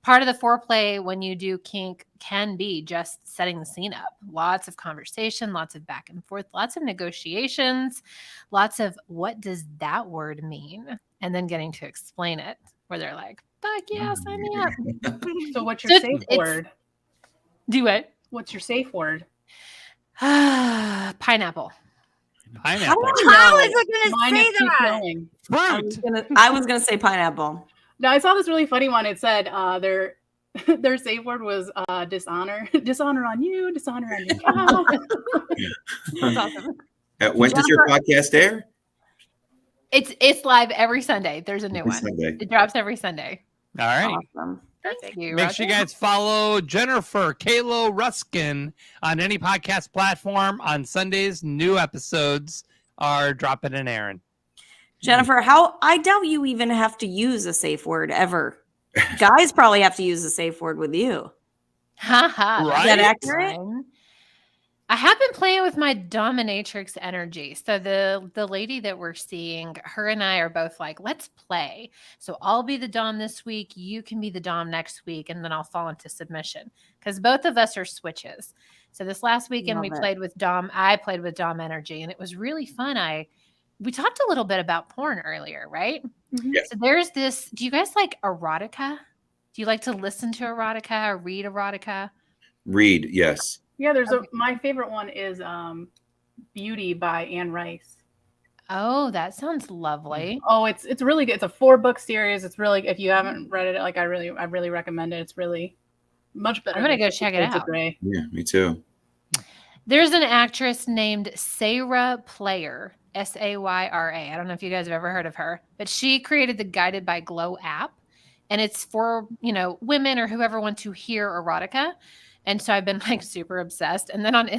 Part of the foreplay when you do kink can be just setting the scene up. Lots of conversation, lots of back and forth, lots of negotiations, lots of what does that word mean? And then getting to explain it where they're like, fuck yeah, sign me up. So what's So your it's- safe it's- word? Do it. What's your safe word? Pineapple. Pineapple. how was I going Mine to is say keep that? going. Fruit. I was gonna say pineapple. No, I saw this really funny one. It said their safe word was dishonor. Dishonor on you, dishonor on your child. That's awesome. When does your podcast air? It's live every Sunday. There's a new Every one. Sunday. It drops every Sunday. All right. Awesome. Thank you. Make sure you guys follow Jennifer Kaylo Ruscin on any podcast platform. On Sundays, new episodes are dropping and airing. Jennifer, I doubt you even have to use a safe word ever. Guys probably have to use a safe word with you. Haha. Right? Is that accurate? Fine. I have been playing with my dominatrix energy. So the lady that we're seeing, her and I are both like, let's play. So I'll be the dom this week. You can be the dom next week. And then I'll fall into submission because both of us are switches. So this last weekend Love it. played with dom. I played with dom energy and it was really fun. We talked a little bit about porn earlier, right? Yeah. So there's this, do you guys like erotica? Do you like to listen to erotica or read erotica? Read, yes. Yeah, my favorite one is Beauty by Anne Rice. Oh, that sounds lovely. Oh, it's really good. It's a 4-book series. It's really, if you haven't read it, like I really recommend it. It's really much better. I'm gonna go check it out. Grey. Yeah, me too. There's an actress named Sarah Player, Sayra. I don't know if you guys have ever heard of her, but she created the Guided by Glow app, and it's for, women or whoever want to hear erotica. And so I've been like super obsessed. And then on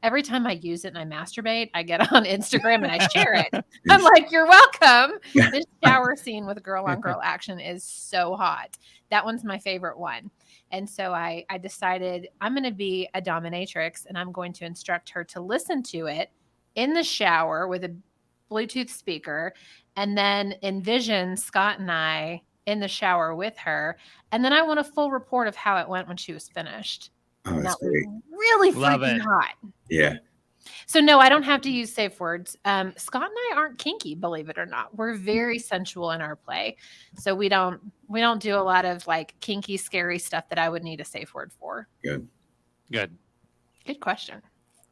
every time I use it and I masturbate, I get on Instagram and I share it. I'm like, you're welcome. This shower scene with girl on girl action is so hot. That one's my favorite one. And so I decided I'm going to be a dominatrix, and I'm going to instruct her to listen to it in the shower with a Bluetooth speaker, and then envision Scott and I in the shower with her. And then I want a full report of how it went when she was finished. Oh, that's great. Really Love freaking it. hot. Yeah. So no, I don't have to use safe words. Scott and I aren't kinky, believe it or not. We're very sensual in our play. So we don't do a lot of like kinky, scary stuff that I would need a safe word for. Good. Good question.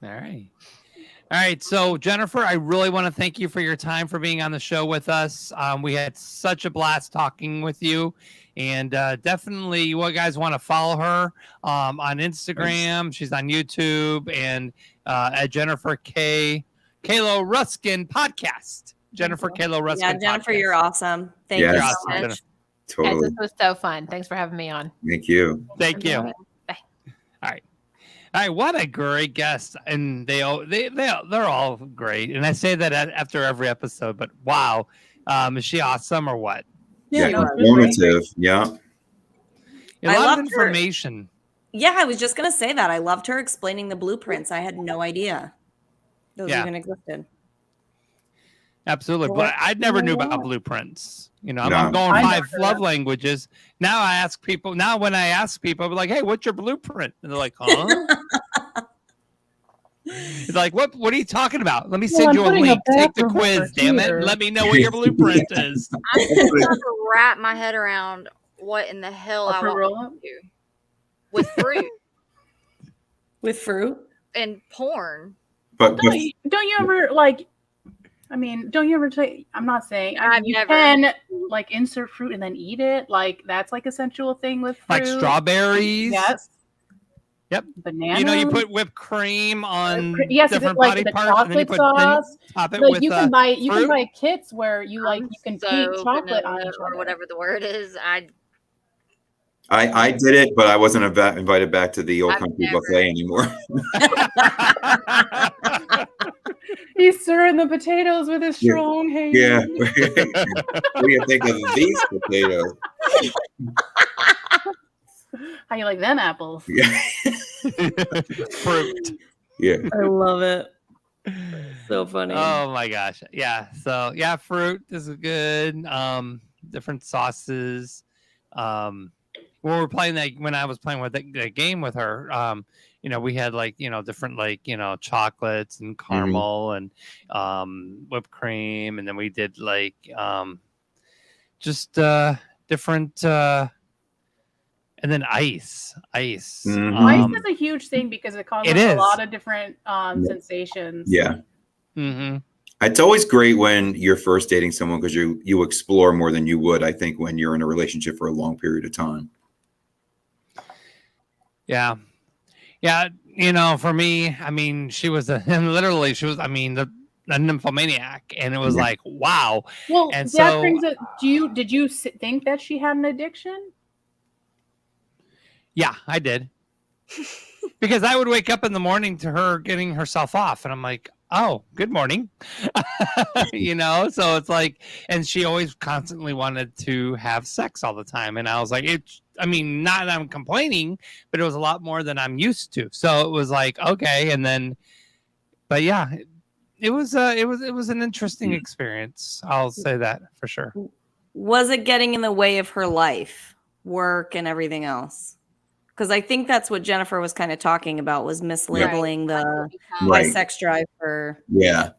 All right. So Jennifer, I really want to thank you for your time, for being on the show with us. We had such a blast talking with you, and definitely you guys want to follow her on Instagram. She's on YouTube, and at Jennifer Kaylo Ruscin podcast. Jennifer Kaylo Ruscin. Yeah, Jennifer, podcast. you're awesome. Thank Yes. you You're so awesome, much. Jennifer. Guys, Totally. this was so fun. Thanks for having me on. Thank you. Thank you. Bye. All right, what a great guest, and they're all great. And I say that after every episode, but wow, is she awesome or what? Yeah, no, it was great. informative. Yeah. A I lot of loved her. information. Yeah, I was just gonna say that. I loved her explaining the blueprints. I had no idea those Yeah. even existed. Absolutely, Well, but I never knew wow. about blueprints. I'm No. going I 5 never heard love that. languages. Now I ask people. Now when I ask people, I'm like, "Hey, what's your blueprint?" And they're like, "Huh?" It's like, what are you talking about? Let me Well, send I'm you a putting a link. Take the bathroom quiz, over damn it. here. Let me know what your blueprint is. I'm still trying to wrap my head around what in the hell A I fruit want roll-up? to do with fruit With fruit. and porn. But Don't you ever like? I mean, don't you ever take? I'm not saying I've you never. can like insert fruit and then eat it. Like that's like a sensual thing with fruit. Like strawberries. Yes. Yep. Banana. You put whipped cream on yes, different like body the parts, and then you chocolate put then sauce. top it Like with you can buy fruit. kits where you like you can paint chocolate on each or other. whatever the word is. I did it, but I wasn't invited back to the old I've country never- buffet anymore. He's stirring the potatoes with his Yeah. strong hand. Yeah. What do you think of these potatoes? How you like them apples? Yeah. Fruit. Yeah. I love it. So funny. Oh my gosh. Yeah. So yeah, fruit is good. Different sauces. When we were playing that, when I was playing with that game with her, we had like, different like, chocolates and caramel and whipped cream. And then we did like just different and then ice. Mhm. Ice is a huge thing because it causes It a is. lot of different sensations. Yeah. Mm-hmm. It's always great when you're first dating someone because you explore more than you would, I think, when you're in a relationship for a long period of time. Yeah. Yeah. For me, I mean, she was a nymphomaniac, and it was Yeah. like, wow. Well, And that so- brings it. Did you think that she had an addiction? Yeah, I did. Because I would wake up in the morning to her getting herself off, and I'm like, oh, good morning. So it's like, and she always constantly wanted to have sex all the time. And I was like, not that I'm complaining, but it was a lot more than I'm used to. So it was like, okay. And then, but yeah, it was an interesting experience. I'll say that for sure. Was it getting in the way of her life, work, and everything else? Because I think that's what Jennifer was kind of talking about, was mislabeling the Right. sex drive for. Yeah.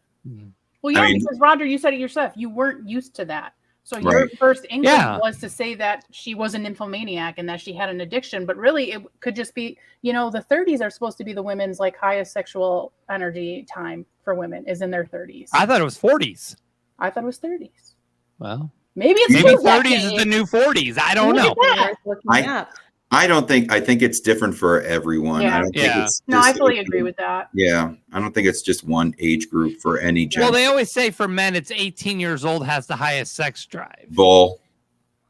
Well, yeah, I mean- because Roger, you said it yourself. You weren't used to that. So your Right. first inkling Yeah. was to say that she was a nymphomaniac and that she had an addiction, Yeah. was to say that she was a nymphomaniac and that she had an addiction. But really, it could just be, the 30s are supposed to be the women's like highest sexual energy time for women is in their 30s. I thought it was 40s. I thought it was 30s. Well, Maybe it's maybe two 30s is the decades. new 40s. I don't Look know. at that. Worth looking I- up. I think it's different for everyone. Yeah. I don't Yeah. think it's No, I just- fully agree with that. Yeah, I don't think it's just one age group for any gender. Well, they always say for men, it's 18 years old has the highest sex drive. Bull.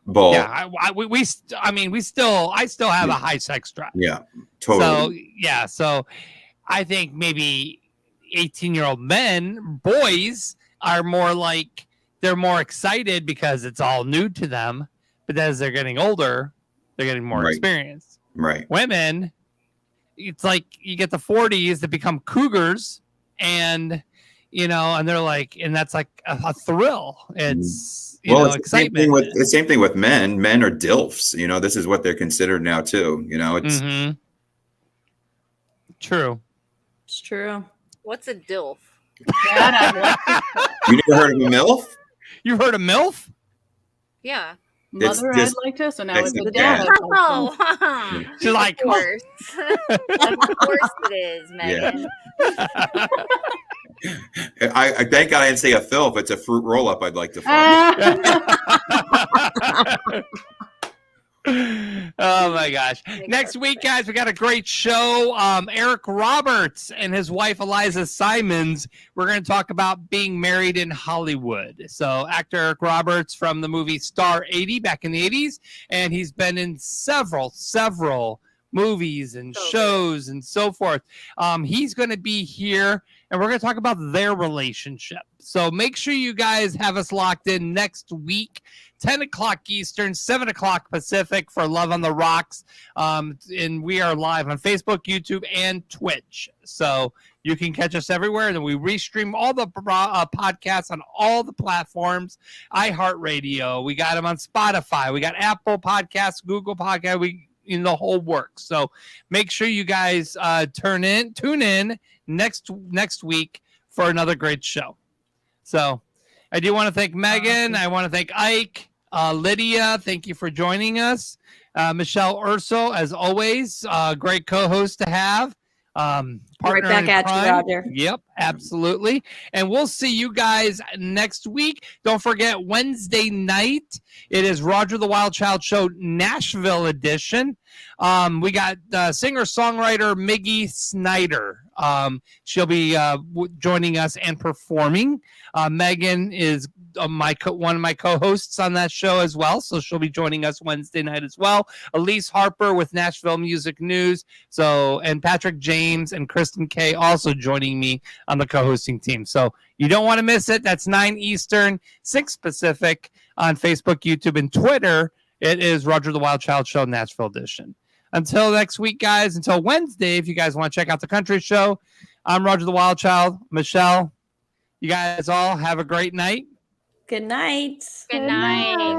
Yeah, I still have a high sex drive. Yeah, totally. So yeah, so I think maybe 18-year-old boys are more like they're more excited because it's all new to them. But as they're getting older, they're getting more Right. experience. Right. Women, it's like you get the 40s that become cougars, and and they're like, and that's like a thrill. It's It's excitement. the same thing with men. Men are DILFs. This is what they're considered now too. It's Mhm. True. It's true. What's a DILF? Dad, I'd you never heard of a MILF? You've heard of MILF? Yeah. It's Mother, just- I'd like to. So now it's it's the the dad. dad. I'd like to. Oh, She's like, of course. Of course it is, Megan. I thank God I didn't say a filth. It's a fruit roll up. I'd like to fuck. Oh my gosh. Next week, guys, we got a great show. Eric Roberts and his wife Eliza Simons. We're going to talk about being married in Hollywood. So actor Eric Roberts from the movie Star 80 back in the 80s, and he's been in several movies and shows and so forth. He's going to be here, and we're going to talk about their relationship. So make sure you guys have us locked in next week, 10 o'clock Eastern, 7 o'clock Pacific for Love on the Rocks. And we are live on Facebook, YouTube, and Twitch. So you can catch us everywhere. And then we restream all the podcasts on all the platforms. iHeartRadio. We got them on Spotify. We got Apple Podcasts, Google Podcasts. We in the whole works. So make sure you guys tune in next week for another great show. So I do want to thank Megan. I want to thank Ike, Lydia. Thank you for joining us. Michelle Urso, as always, great co-host to have. Partner Right back in at you, crime. Roger. Yep, absolutely. And we'll see you guys next week. Don't forget Wednesday night. It is Roger the Wild Child Show Nashville edition. We got singer-songwriter Miggy Snyder. She'll be joining us and performing. Megan is one of my co-hosts on that show as well, so she'll be joining us Wednesday night as well. Elise Harper with Nashville Music News. And Patrick James and Kristen Kay also joining me on the co-hosting team. So you don't want to miss it. That's 9 Eastern, 6 Pacific on Facebook, YouTube, and Twitter. It is Roger the Wild Child Show Nashville edition. Until next week, guys, until Wednesday, if you guys want to check out the country show, I'm Roger the Wild Child. Michelle, you guys all have a great night. Good night. Good night.